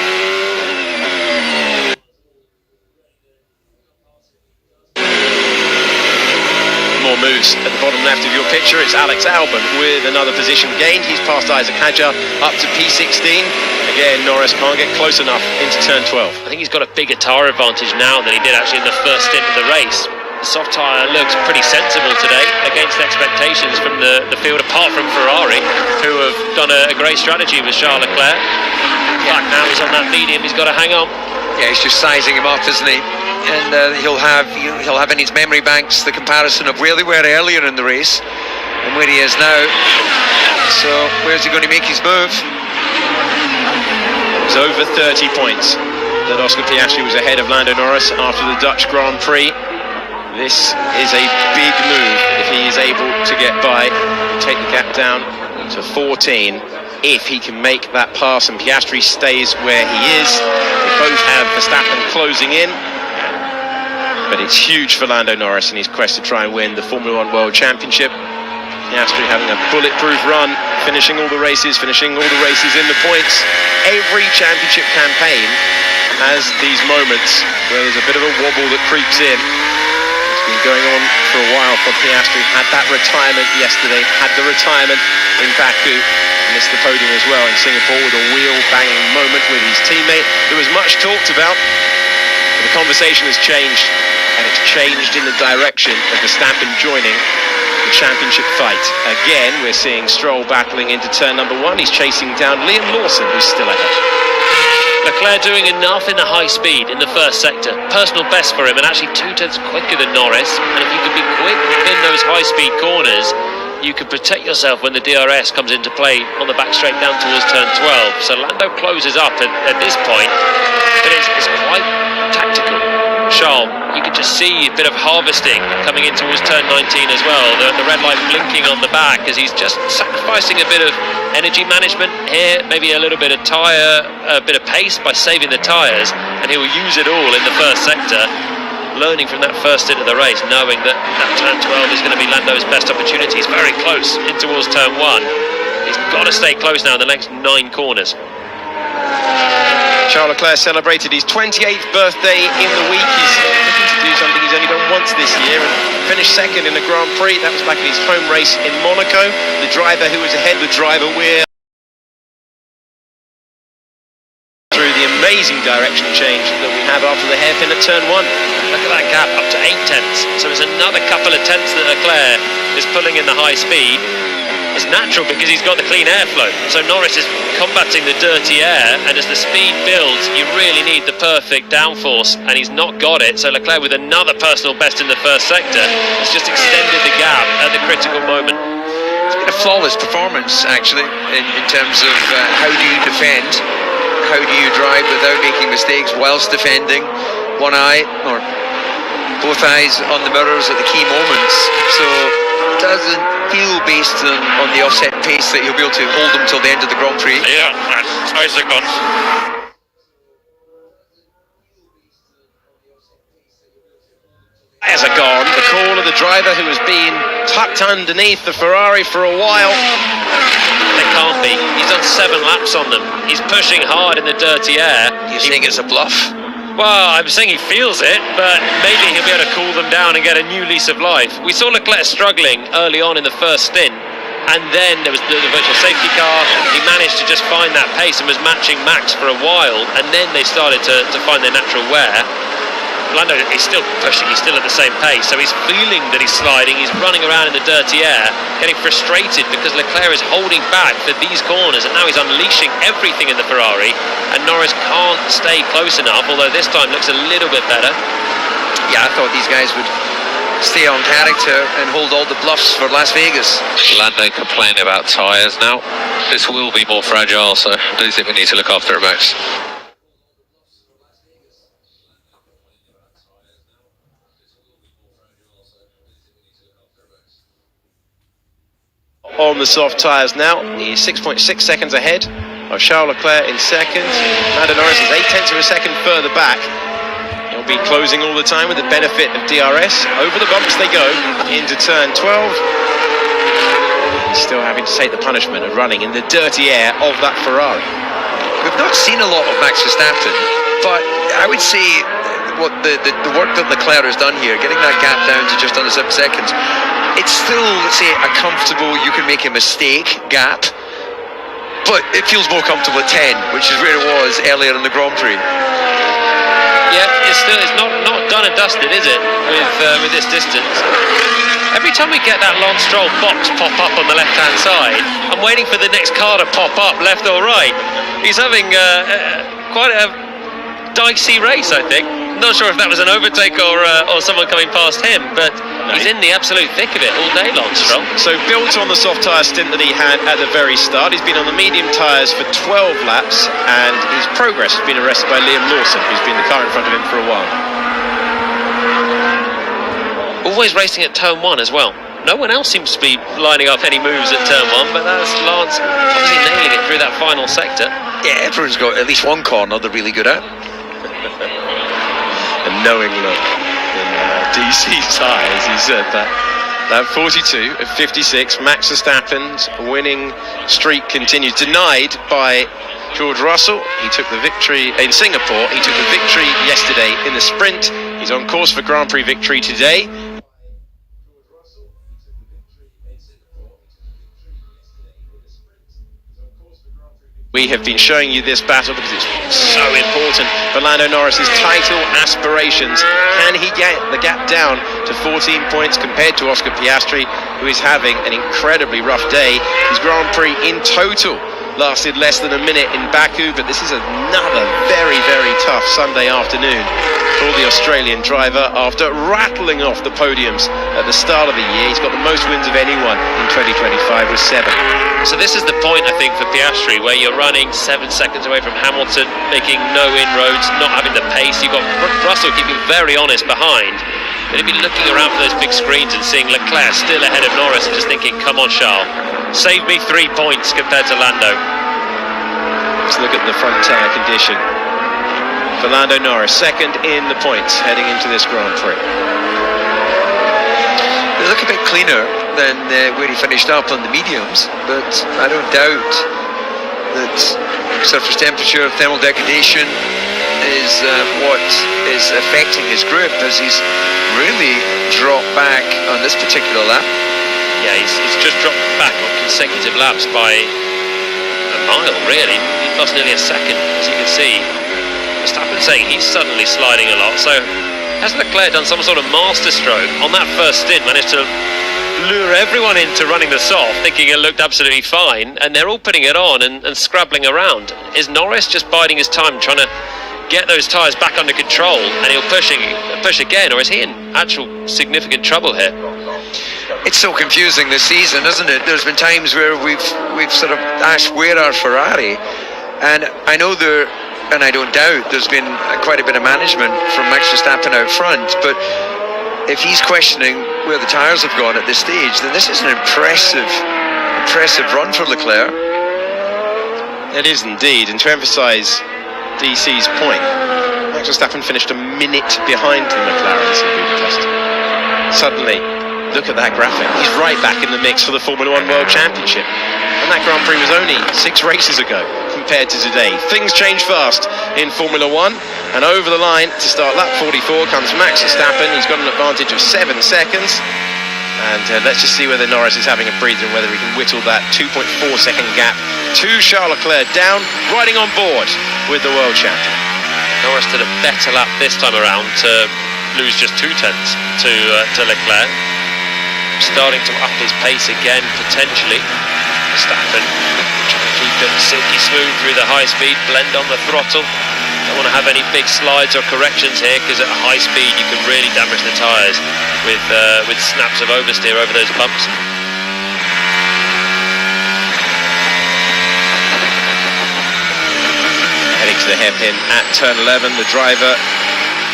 More moves at the bottom left of your picture. It's Alex Albon with another position gained. He's passed Isaac Hadjar up to P16. Again, Norris can't get close enough into turn 12. I think he's got a bigger tyre advantage now than he did actually in the first stint of the race. The soft tyre looks pretty sensible today against expectations from the field, apart from Ferrari, who have done a great strategy with Charles Leclerc. Back now he's on that medium, he's got to hang on. Yeah, he's just sizing him up, isn't he? And he'll have in his memory banks the comparison of where they were earlier in the race and where he is now. So where's he going to make his move? It was over 30 points that Oscar Piastri was ahead of Lando Norris after the Dutch Grand Prix. This is a big move if he is able to get by and take the gap down to 14. If he can make that pass and Piastri stays where he is, they both have Verstappen closing in. But it's huge for Lando Norris in his quest to try and win the Formula 1 World Championship. Piastri having a bulletproof run, finishing all the races in the points. Every championship campaign has these moments where there's a bit of a wobble that creeps in. It's been going on for a while for Piastri. Had that retirement yesterday, had the retirement in Baku, missed the podium as well in Singapore with a wheel-banging moment with his teammate. There was much talked about, but the conversation has changed, and it's changed in the direction of Verstappen joining the championship fight. Again, we're seeing Stroll battling into turn number 1. He's chasing down Liam Lawson, who's still ahead. Leclerc doing enough in the high speed in the first sector. Personal best for him, and actually 2 tenths quicker than Norris. And if you can be quick in those high speed corners, you can protect yourself when the DRS comes into play on the back straight down towards turn 12. So Lando closes up at this point, but it's quite tactical. Charles, you can just see a bit of harvesting coming in towards turn 19 as well. The red light blinking on the back as he's just sacrificing a bit of energy management here, maybe a little bit of tyre, a bit of pace by saving the tyres, and he will use it all in the first sector, learning from that first stint of the race, knowing that turn 12 is going to be Lando's best opportunity. He's very close in towards turn 1. He's got to stay close now in the next 9 corners. Charles Leclerc celebrated his 28th birthday in the week. He's looking to do something he's only done once this year and finished second in the Grand Prix. That was back in his home race in Monaco. The driver who was ahead, the driver we're through the amazing direction change that we have after the hairpin at turn 1. Look at that gap, up to 8 tenths. So it's another couple of tenths that Leclerc is pulling in the high speed. It's natural because he's got the clean airflow. So Norris is combating the dirty air, and as the speed builds, you really need the perfect downforce, and he's not got it. So Leclerc with another personal best in the first sector has just extended the gap at the critical moment. It's been a flawless performance, actually, in terms of how do you defend, how do you drive without making mistakes whilst defending. One eye or both eyes on the mirrors at the key moments. So it doesn't feel based on the offset pace that you'll be able to hold them till the end of the Grand Prix. Yeah, eyes are gone. Eyes are gone. The call of the driver who has been tucked underneath the Ferrari for a while. They can't be. He's done 7 laps on them. He's pushing hard in the dirty air. You think it's a bluff? Well, I'm saying he feels it, but maybe he'll be able to cool them down and get a new lease of life. We saw Leclerc struggling early on in the first stint, and then there was the virtual safety car. He managed to just find that pace and was matching Max for a while, and then they started to find their natural wear. Lando is still pushing, he's still at the same pace, so he's feeling that he's sliding, he's running around in the dirty air, getting frustrated because Leclerc is holding back for these corners, and now he's unleashing everything in the Ferrari, and Norris can't stay close enough, although this time looks a little bit better. Yeah, I thought these guys would stay on character and hold all the bluffs for Las Vegas. Lando complaining about tyres now. This will be more fragile, so I do think we need to look after it, Max. On the soft tyres now, he's 6.6 seconds ahead of Charles Leclerc in second. Lando Norris is 8 tenths of a second further back. He'll be closing all the time with the benefit of DRS. Over the bumps they go into turn 12. He's still having to take the punishment of running in the dirty air of that Ferrari. We've not seen a lot of Max Verstappen, but I would say what the work that Leclerc has done here, getting that gap down to just under 7 seconds, it's still, let's say, a comfortable, you can make a mistake gap, but it feels more comfortable at 10, which is where it was earlier in the Grand Prix. Yeah, it's not done and dusted, is it, with this distance? Every time we get that Lance Stroll box pop up on the left-hand side, I'm waiting for the next car to pop up, left or right. He's having quite a dicey race, I think. Not sure if that was an overtake or someone coming past him, but he's in the absolute thick of it all day long, Stroll. So built on the soft tyre stint that he had at the very start, he's been on the medium tyres for 12 laps, and his progress has been arrested by Liam Lawson, who's been the car in front of him for a while. Always racing at turn 1 as well. No one else seems to be lining up any moves at turn 1, but that's Lance obviously nailing it through that final sector. Yeah, everyone's got at least one corner they're really good at. A knowing look in DC's eye as he said that Lap 42 of 56. Max Verstappen's winning streak continues. Denied by George Russell. He took the victory in Singapore. He took the victory yesterday in the sprint. He's on course for Grand Prix victory today. We have been showing you this battle because it's so important for Lando Norris's title aspirations. Can he get the gap down to 14 points compared to Oscar Piastri, who is having an incredibly rough day? His Grand Prix in total lasted less than a minute in Baku, but this is another very, very tough Sunday afternoon for the Australian driver. After rattling off the podiums at the start of the year, he's got the most wins of anyone in 2025 with 7. So this is the point, I think, for Piastri, where you're running 7 seconds away from Hamilton, making no inroads, not having the pace. You've got Russell keeping very honest behind. But he'd be looking around for those big screens and seeing Leclerc still ahead of Norris and just thinking, come on, Charles, save me 3 points compared to Lando. Let's look at the front tyre condition for Lando Norris, second in the points heading into this Grand Prix. They look a bit cleaner than where he finished up on the mediums, but I don't doubt that surface temperature, thermal degradation is what is affecting his grip, as he's really dropped back on this particular lap. Yeah, he's just dropped back on consecutive laps by a mile, really. He lost nearly a second, as you can see. Verstappen saying he's suddenly sliding a lot, so has Leclerc done some sort of masterstroke on that first stint, managed to lure everyone into running the soft, thinking it looked absolutely fine, and they're all putting it on and scrabbling around. Is Norris just biding his time, trying to get those tyres back under control, and he'll push again, or is he in actual significant trouble here? It's so confusing this season, isn't it? There's been times where we've sort of asked where are Ferrari, and I know and I don't doubt there's been quite a bit of management from Max Verstappen out front, but if he's questioning where the tyres have gone at this stage, then this is an impressive run for Leclerc. It is indeed, and to emphasise DC's point, Max Verstappen finished a minute behind the McLarens in Budapest. Suddenly, look at that graphic. He's right back in the mix for the Formula 1 World Championship. And that Grand Prix was only 6 races ago compared to today. Things change fast in Formula 1. And over the line to start lap 44 comes Max Verstappen. He's got an advantage of 7 seconds. And let's just see whether Norris is having a breather and whether he can whittle that 2.4 second gap to Charles Leclerc down, riding on board with the world champion. Norris did a better lap this time around to lose just 0.2 to Leclerc. Starting to up his pace again, potentially. Verstappen trying to keep it silky smooth through the high speed, blend on the throttle. Don't want to have any big slides or corrections here, because at high speed you can really damage the tyres with snaps of oversteer over those bumps. Heading to the hairpin at turn 11, the driver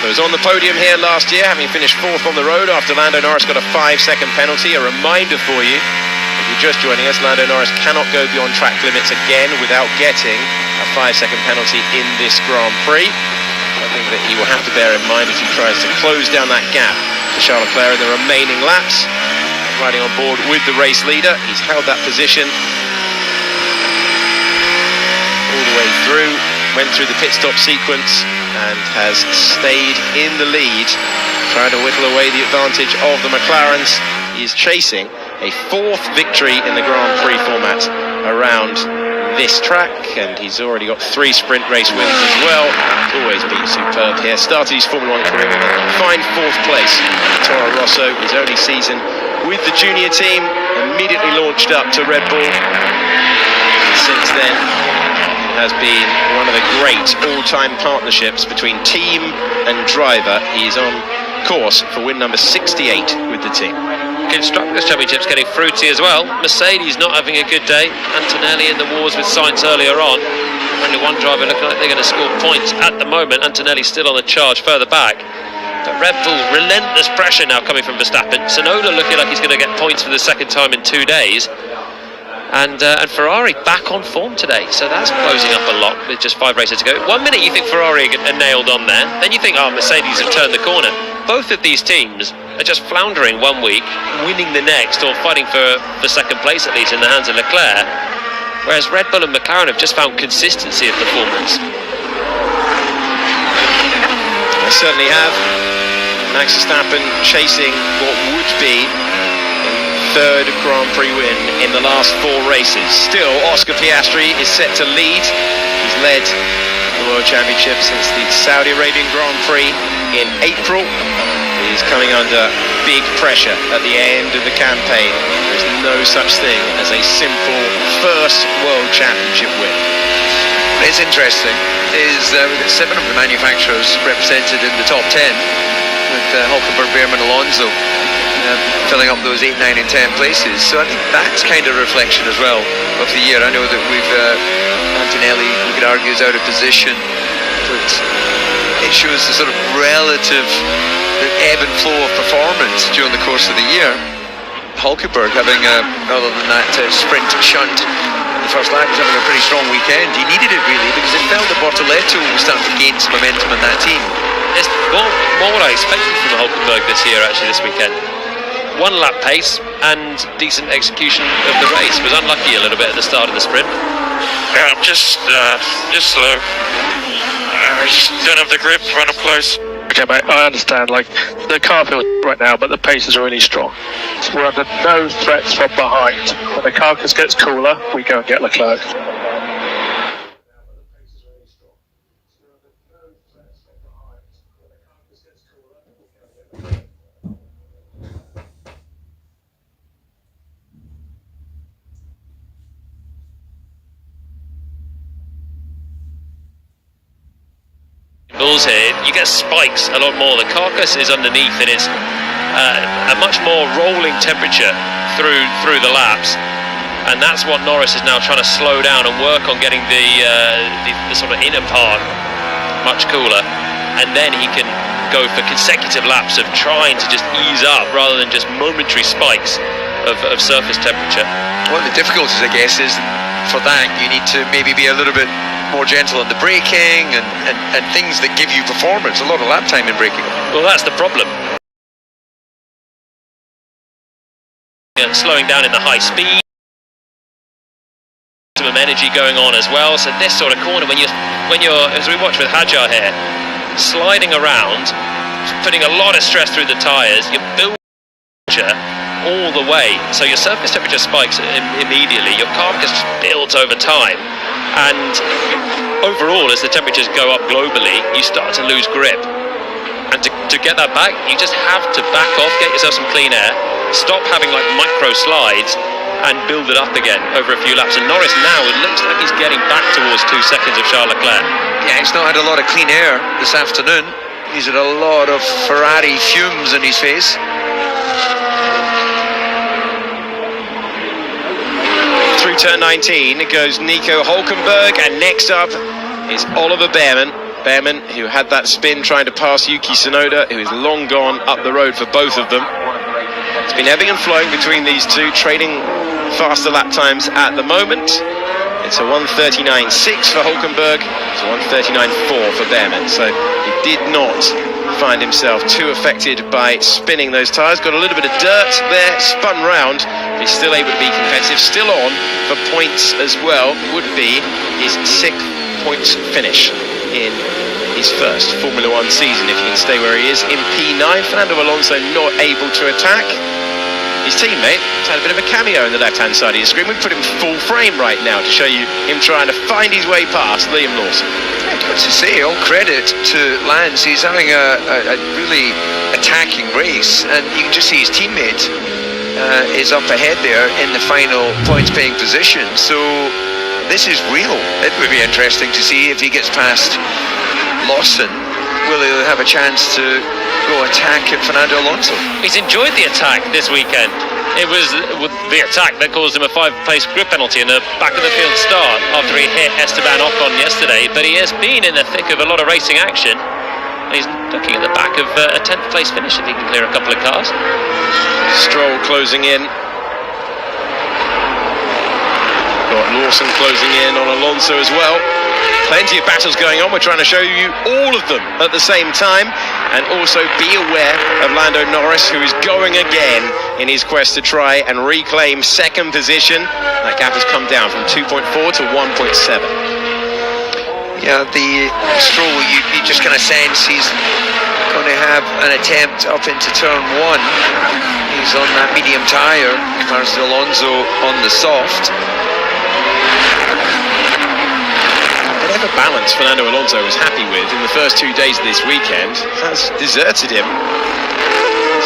who was on the podium here last year, having finished 4th on the road after Lando Norris got a 5-second penalty. A reminder for you, if you're just joining us, Lando Norris cannot go beyond track limits again without getting a 5-second penalty in this Grand Prix. Something that he will have to bear in mind as he tries to close down that gap to Charles Leclerc in the remaining laps. Riding on board with the race leader, he's held that position all the way through, went through the pit stop sequence and has stayed in the lead, trying to whittle away the advantage of the McLarens. He is chasing a 4th victory in the Grand Prix format around this track, and he's already got 3 sprint race wins as well. Always been superb here. Started his Formula 1 career with a fine 4th place. Toro Rosso, his only season with the junior team, immediately launched up to Red Bull. Since then, has been one of the great all-time partnerships between team and driver. He is on course for win number 68 with the team. Constructors' Championship's getting fruity as well. Mercedes not having a good day. Antonelli in the wars with Sainz earlier on. Only one driver looking like they're going to score points at the moment. Antonelli's still on the charge further back. But Red Bull, relentless pressure now coming from Verstappen. Tsunoda looking like he's going to get points for the second time in 2 days. And Ferrari back on form today, so that's closing up a lot with just 5 races to go. 1 minute you think Ferrari are nailed on there, then you think, oh, Mercedes have turned the corner. both of these teams are just floundering one week, winning the next, or fighting for second place at least in the hands of Leclerc, whereas Red Bull and McLaren have just found consistency of performance. They certainly have. Max Verstappen chasing what would be third Grand Prix win in the last 4 races. Still, Oscar Piastri is set to lead. He's led the World Championship since the Saudi Arabian Grand Prix in April. He's coming under big pressure at the end of the campaign. There's no such thing as a simple first World Championship win. It's interesting is we've got 7 of the manufacturers represented in the top 10, with Hulkenberg, Behrman, Alonso filling up those 8, 9 and 10 places. So I think that's kind of reflection as well of the year. I know that we've Antonelli, we could argue, is out of position, but it shows the sort of relative ebb and flow of performance during the course of the year. Hulkenberg having other than that sprint shunt in the first lap, was having a pretty strong weekend. He needed it really, because it felt that Bortoleto was starting to gain some momentum in that team. It's more what I expected from Hulkenberg this year, actually, this weekend. 1 lap pace and decent execution of the race. Was unlucky a little bit at the start of the sprint. Yeah, I'm just slow. I just don't have the grip, run up close. Okay, mate, I understand. Like, the car feels right now, but the pace is really strong. So we're under no threats from behind. When the car gets cooler, we go and get Leclerc. Bulls here, you get spikes a lot more. The carcass is underneath, and it's a much more rolling temperature through the laps, and that's what Norris is now trying to slow down and work on, getting the sort of inner part much cooler, and then he can go for consecutive laps of trying to just ease up rather than just momentary spikes of surface temperature. One of the difficulties, I guess, is for that you need to maybe be a little bit more gentle on the braking and things that give you performance. A lot of lap time in braking. Well, that's the problem. Slowing down in the high speed, some energy going on as well. So this sort of corner, when you're as we watch with Hadjar here, sliding around, putting a lot of stress through the tyres, you build temperature all the way. So your surface temperature spikes immediately. Your car just builds over time. And overall, as the temperatures go up globally, you start to lose grip. And to get that back, you just have to back off, get yourself some clean air, stop having like micro slides, and build it up again over a few laps. And Norris now, it looks like he's getting back towards 2 seconds of Charles Leclerc. Yeah, he's not had a lot of clean air this afternoon. He's had a lot of Ferrari fumes in his face. Through turn 19 goes Nico Hulkenberg, and next up is Oliver Behrman. Behrman, who had that spin trying to pass Yuki Tsunoda, who is long gone up the road for both of them. It's been ebbing and flowing between these two, trading faster lap times at the moment. It's a 1:39.6 for Hulkenberg, it's a 1:39.4 for Behrman. So he did not find himself too affected by spinning those tyres. Got a little bit of dirt there, spun round, but he's still able to be competitive. Still on for points as well. Would be his 6th points finish in his first Formula 1 season, if he can stay where he is in P9. Fernando Alonso not able to attack. His teammate has had a bit of a cameo in the left-hand side of your screen. We've put him full frame right now to show you him trying to find his way past Liam Lawson. Yeah, good to say, all credit to Lance. He's having a really attacking race, and you can just see his teammate is up ahead there in the final points-paying position. So this is real. It would be interesting to see if he gets past Lawson. Will he have a chance to go attack at Fernando Alonso? He's enjoyed the attack this weekend. It was the attack that caused him a 5-place grid penalty in the back of the field start after he hit Esteban Ocon yesterday. But he has been in the thick of a lot of racing action. He's looking at the back of a 10th place finish if he can clear a couple of cars. Stroll closing in. Got Lawson closing in on Alonso as well. Plenty of battles going on. We're trying to show you all of them at the same time. And also be aware of Lando Norris, who is going again in his quest to try and reclaim second position. That gap has come down from 2.4 to 1.7. Yeah, the Stroll, you just kind of sense he's going to have an attempt up into turn one. He's on that medium tyre, compared to Alonso on the soft. Whatever balance Fernando Alonso was happy with in the first 2 days of this weekend has deserted him.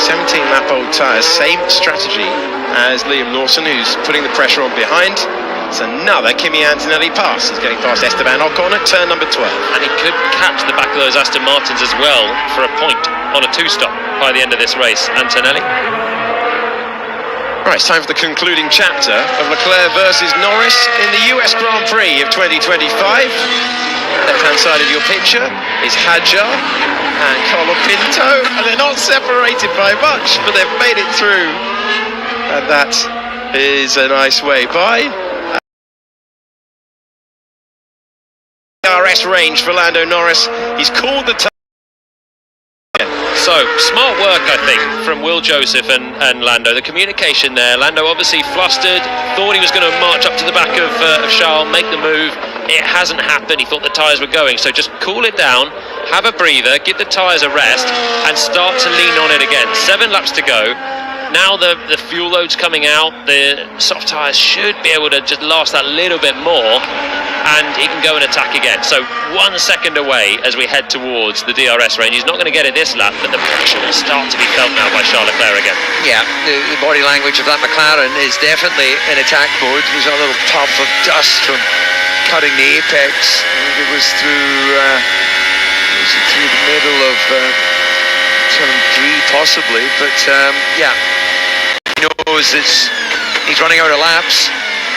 17-lap old tyres, same strategy as Liam Lawson, who's putting the pressure on behind. It's another Kimi Antonelli pass. He's getting past Esteban Ocon at turn number 12. And he could catch the back of those Aston Martins as well for a point on a two-stop by the end of this race, Antonelli. Right, it's time for the concluding chapter of Leclerc versus Norris in the US Grand Prix of 2025. Left-hand side of your picture is Hadjar and Carlo Pinto, and they're not separated by much, but they've made it through. And that is a nice way by. DRS range for Lando Norris. He's called the So, smart work, I think, from Will Joseph and Lando. The communication there. Lando obviously flustered, thought he was going to march up to the back of Charles, make the move. It hasn't happened. He thought the tyres were going. So just cool it down, have a breather, give the tyres a rest, and start to lean on it again. 7 laps to go. Now the fuel load's coming out. The soft tyres should be able to just last that little bit more, and he can go and attack again. So 1 second away as we head towards the DRS range. He's not going to get it this lap, but the pressure will start to be felt now by Charles Leclerc again. Yeah, the body language of that McLaren is definitely in attack mode. There's a little puff of dust from cutting the apex. It was through the middle of turn 3 possibly, but yeah, he knows he's running out of laps,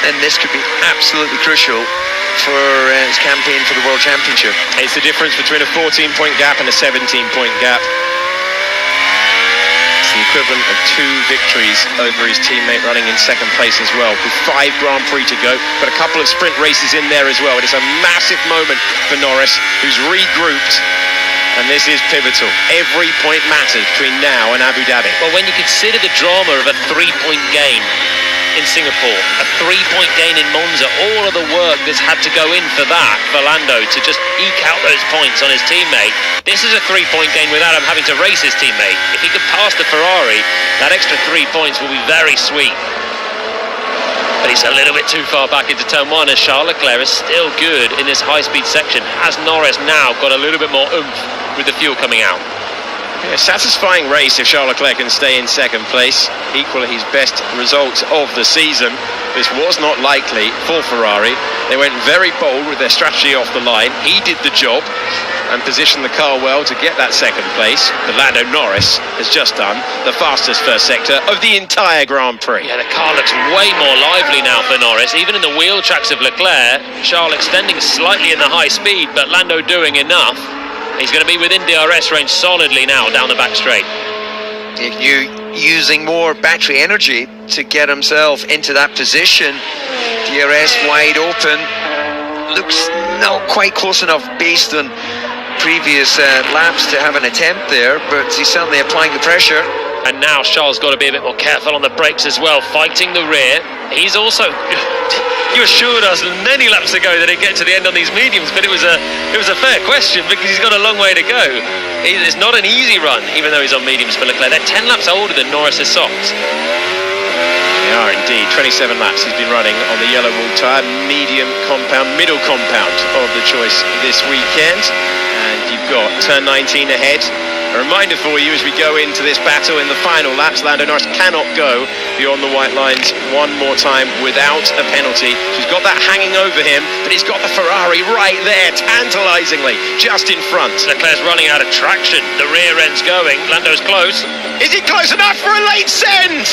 and this could be absolutely crucial for his campaign for the World Championship. It's the difference between a 14-point gap and a 17-point gap. It's the equivalent of 2 victories over his teammate running in second place as well, with 5 Grand Prix to go, but a couple of sprint races in there as well. It is a massive moment for Norris, who's regrouped, and this is pivotal. Every point matters between now and Abu Dhabi. Well, when you consider the drama of a 3-point gain in Singapore, a 3-point gain in Monza, all of the work that's had to go in for that, for Lando to just eke out those points on his teammate. This is a 3-point gain without him having to race his teammate. If he could pass the Ferrari, that extra 3 points will be very sweet. But he's a little bit too far back into turn 1, as Charles Leclerc is still good in this high-speed section. Has Norris now got a little bit more oomph with the fuel coming out? A satisfying race if Charles Leclerc can stay in second place. Equally his best result of the season. This was not likely for Ferrari. They went very bold with their strategy off the line. He did the job and positioned the car well to get that second place. But Lando Norris has just done the fastest first sector of the entire Grand Prix. Yeah, the car looks way more lively now for Norris. Even in the wheel tracks of Leclerc, Charles extending slightly in the high speed, but Lando doing enough. He's going to be within DRS range solidly now down the back straight. Using more battery energy to get himself into that position. DRS wide open. Looks not quite close enough based on previous laps to have an attempt there, but he's certainly applying the pressure. And now Charles got to be a bit more careful on the brakes as well, fighting the rear. He's also... You assured us many laps ago that he'd get to the end on these mediums, but it was a fair question because he's got a long way to go. It's not an easy run, even though he's on mediums for Leclerc. They're 10 laps older than Norris's softs. They are indeed. 27 laps he's been running on the yellow wool tyre, medium compound, middle compound of the choice this weekend. And you've got turn 19 ahead. A reminder for you as we go into this battle in the final laps, Lando Norris cannot go beyond the white lines one more time without a penalty. He's got that hanging over him, but he's got the Ferrari right there, tantalisingly, just in front. Leclerc's running out of traction. The rear end's going. Lando's close. Is he close enough for a late send?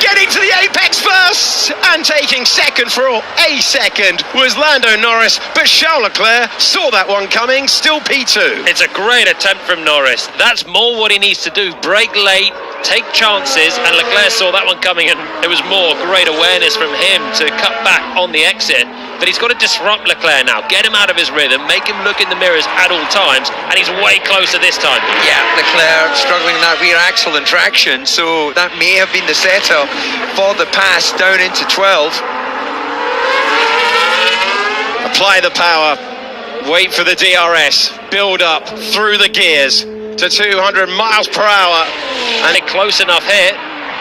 Getting to the apex first and taking second for a second was Lando Norris, but Charles Leclerc saw that one coming, still P2. It's a great attempt from Norris. That's more what he needs to do. Brake late, take chances, and Leclerc saw that one coming, and there was more great awareness from him to cut back on the exit. But he's got to disrupt Leclerc now, get him out of his rhythm, make him look in the mirrors at all times, and he's way closer this time. Yeah, Leclerc struggling in that rear axle and traction, so that may have been the setup for the pass down into 12. Apply the power, wait for the DRS, build up through the gears to 200 miles per hour. And it close enough here.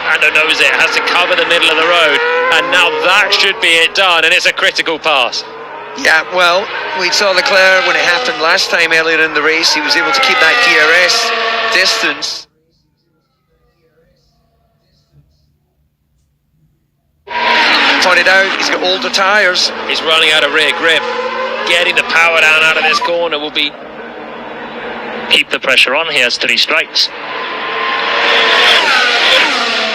Lando knows it, has to cover the middle of the road, and now that should be it done, and it's a critical pass. Yeah, well, we saw Leclerc when it happened last time earlier in the race. He was able to keep that DRS distance. Pointed out, he's got older tyres. He's running out of rear grip. Getting the power down out of this corner will be... Keep the pressure on. He has 3 strikes.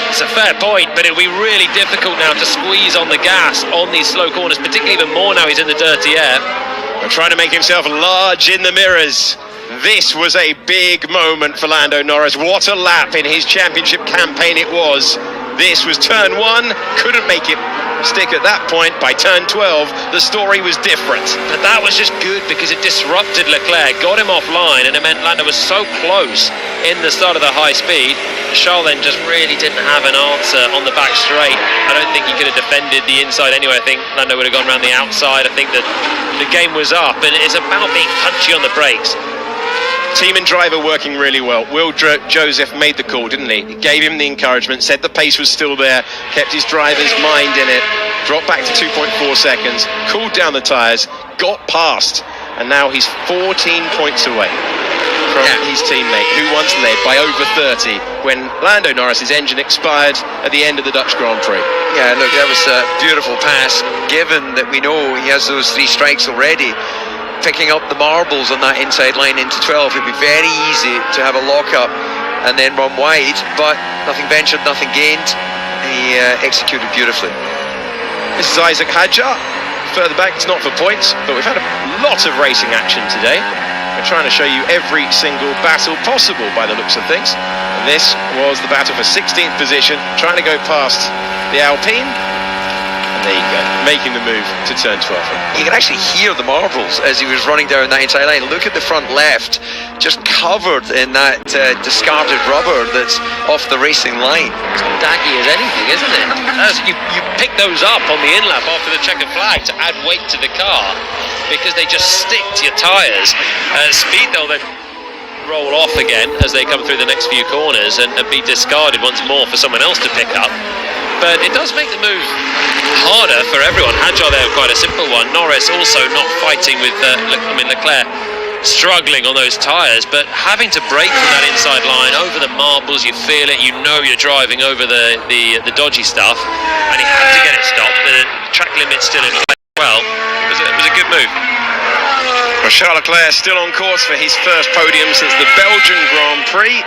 It's a fair point, but it'll be really difficult now to squeeze on the gas on these slow corners, particularly even more now he's in the dirty air. We're trying to make himself large in the mirrors. This was a big moment for Lando Norris. What a lap in his championship campaign it was. This was turn 1, couldn't make it stick at that point. By turn 12, the story was different. But that was just good because it disrupted Leclerc, got him offline, and it meant Lando was so close in the start of the high speed. Charles then just really didn't have an answer on the back straight. I don't think he could have defended the inside anyway. I think Lando would have gone around the outside. I think that the game was up, and it's about being punchy on the brakes. Team and driver working really well. Will Joseph made the call, didn't he? He gave him the encouragement, said the pace was still there, kept his driver's mind in it, dropped back to 2.4 seconds, cooled down the tyres, got past, and now he's 14 points away from his teammate, who once led by over 30 when Lando Norris's engine expired at the end of the Dutch Grand Prix. Yeah, look, that was a beautiful pass, given that we know he has those 3 strikes already. Picking up the marbles on that inside line into 12, it'd be very easy to have a lock-up and then run wide, but nothing ventured, nothing gained. He executed beautifully. This is Isaac Hadjar. Further back, it's not for points, but we've had a lot of racing action today. We're trying to show you every single battle possible by the looks of things. And this was the battle for 16th position, trying to go past the Alpine. And there you go, making the move to turn 12. You can actually hear the marbles as he was running down that inside line. Look at the front left, just covered in that discarded rubber that's off the racing line. It's daggy as anything, isn't it? You pick those up on the in-lap after the checkered flag to add weight to the car because they just stick to your tyres. Speed, they'll then roll off again as they come through the next few corners and be discarded once more for someone else to pick up. But it does make the move harder for everyone. Hadjar there, quite a simple one. Norris also not fighting with, Leclerc struggling on those tyres, but having to brake from that inside line over the marbles. You feel it, you know you're driving over the dodgy stuff, and he had to get it stopped. The track limit's still in place. Well, it was a good move. Well, Charles Leclerc still on course for his first podium since the Belgian Grand Prix.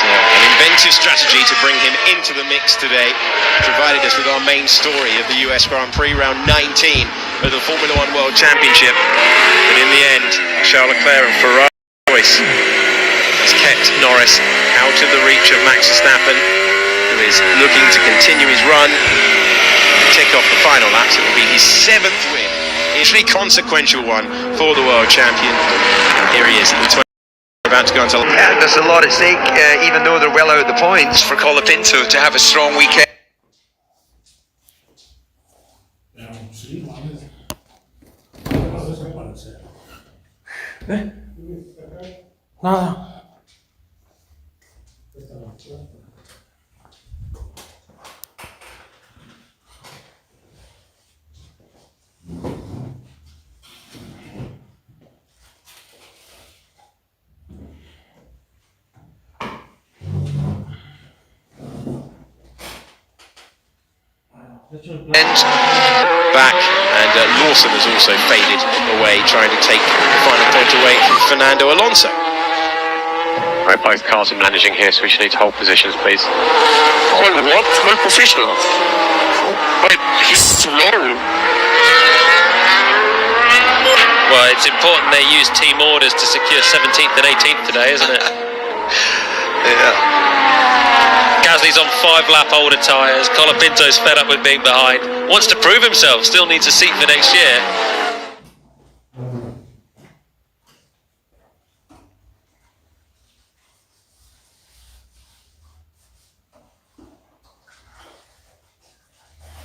An inventive strategy to bring him into the mix today provided us with our main story of the US Grand Prix, round 19 of the Formula 1 World Championship. But in the end, Charles Leclerc and Ferrari choice has kept Norris out of the reach of Max Verstappen, who is looking to continue his run and tick off the final laps. It will be his 7th win, a really consequential one for the world champion. Here he is at the about to go into. Yeah, there's a lot at stake, even though they're well out of the points for Colapinto to have a strong weekend. Back, and Lawson has also faded away, trying to take the final point away from Fernando Alonso. Right, both cars are managing here, so we should need to hold positions, please. Hold what? Hold positions? But he's slow. Well, it's important they use team orders to secure 17th and 18th today, isn't it? Yeah. Gasly's on 5-lap older tyres. Colapinto's fed up with being behind. Wants to prove himself. Still needs a seat for next year.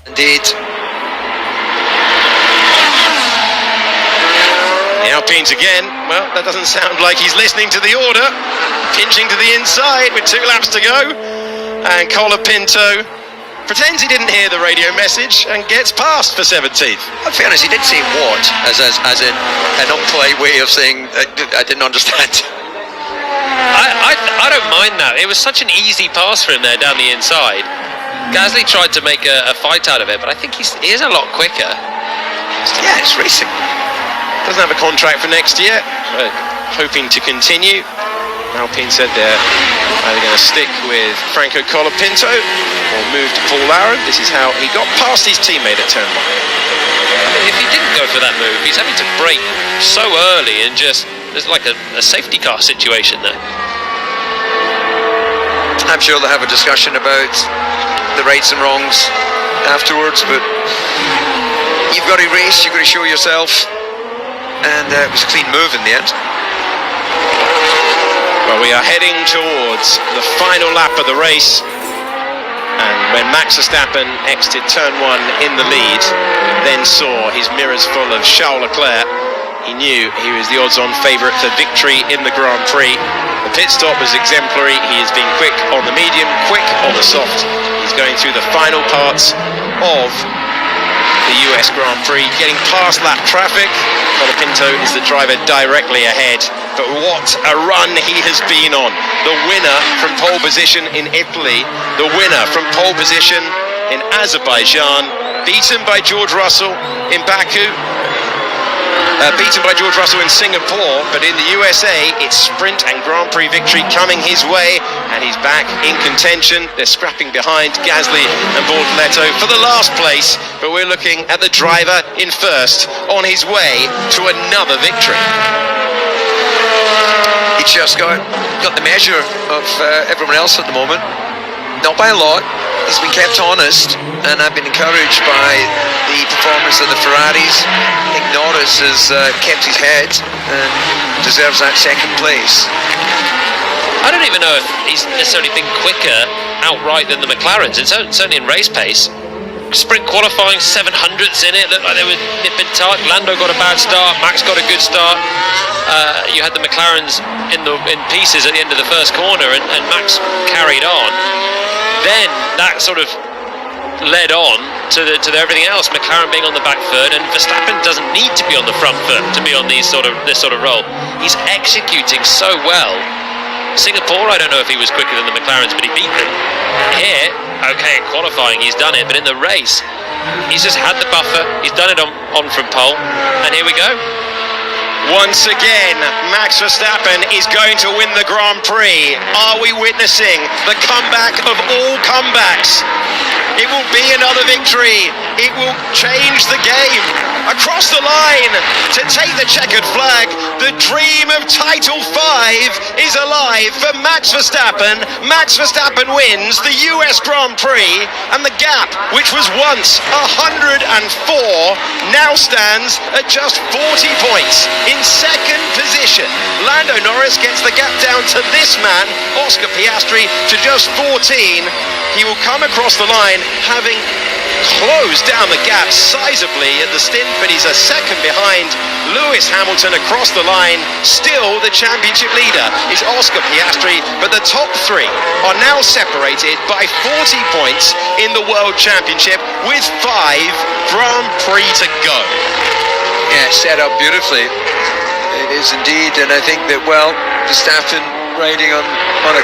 Indeed. The Alpines again. Well, that doesn't sound like he's listening to the order. Pinching to the inside with 2 laps to go. And Colapinto pretends he didn't hear the radio message and gets past for 17th. In fairness, he did say what, as in an unpolite way of saying I didn't understand. I don't mind that. It was such an easy pass for him there down the inside. Gasly tried to make a fight out of it, but I think he is a lot quicker. Yeah, it's racing. Doesn't have a contract for next year, but hoping to continue. Alpine said they're either going to stick with Franco Colapinto or move to Paul Aaron. This is how he got past his teammate at turn 1. If he didn't go for that move, he's having to brake so early and just, there's like a safety car situation there. I'm sure they'll have a discussion about the rights and wrongs afterwards, but you've got to race, you've got to show yourself, and it was a clean move in the end. Well, we are heading towards the final lap of the race, and when Max Verstappen exited turn 1 in the lead, then saw his mirrors full of Charles Leclerc, he knew he was the odds-on favourite for victory in the Grand Prix. The pit stop was exemplary. He has been quick on the medium, quick on the soft. He's going through the final parts of the US Grand Prix, getting past lap traffic. Colapinto is the driver directly ahead, but what a run he has been on. The winner from pole position in Italy, the winner from pole position in Azerbaijan, beaten by George Russell in Baku, beaten by George Russell in Singapore, but in the USA it's sprint and Grand Prix victory coming his way, and he's back in contention. They're scrapping behind Gasly and Bortoleto for the last place, but we're looking at the driver in first on his way to another victory. He just got the measure of everyone else at the moment, not by a lot. He's been kept honest, and I've been encouraged by the performance of the Ferraris. I think Norris has kept his head and deserves that second place. I don't even know if he's necessarily been quicker outright than the McLarens. It's certainly in race pace. Sprint qualifying, 700ths in it, looked like they were nipping tight. Lando got a bad start, Max got a good start. You had the McLarens in pieces at the end of the first corner, and Max carried on. Then that sort of led on to everything else. McLaren being on the back foot, and Verstappen doesn't need to be on the front foot to be on this sort of role. He's executing so well. Singapore, I don't know if he was quicker than the McLarens, but he beat them. Here, okay, in qualifying he's done it, but in the race he's just had the buffer. He's done it on from pole, and here we go. Once again, Max Verstappen is going to win the Grand Prix. Are we witnessing the comeback of all comebacks? It will be another victory. It will change the game. Across the line to take the checkered flag. The dream of Title 5 is alive for Max Verstappen. Max Verstappen wins the US Grand Prix, and the gap, which was once 104, now stands at just 40 points. In second position, Lando Norris gets the gap down to this man, Oscar Piastri, to just 14. He will come across the line having closed down the gap sizably at the stint, but he's a second behind Lewis Hamilton across the line. Still the championship leader is Oscar Piastri, but the top three are now separated by 40 points in the World Championship with 5 Grand Prix to go. Yeah, set up beautifully. It is indeed, and I think that, well, Verstappen riding on a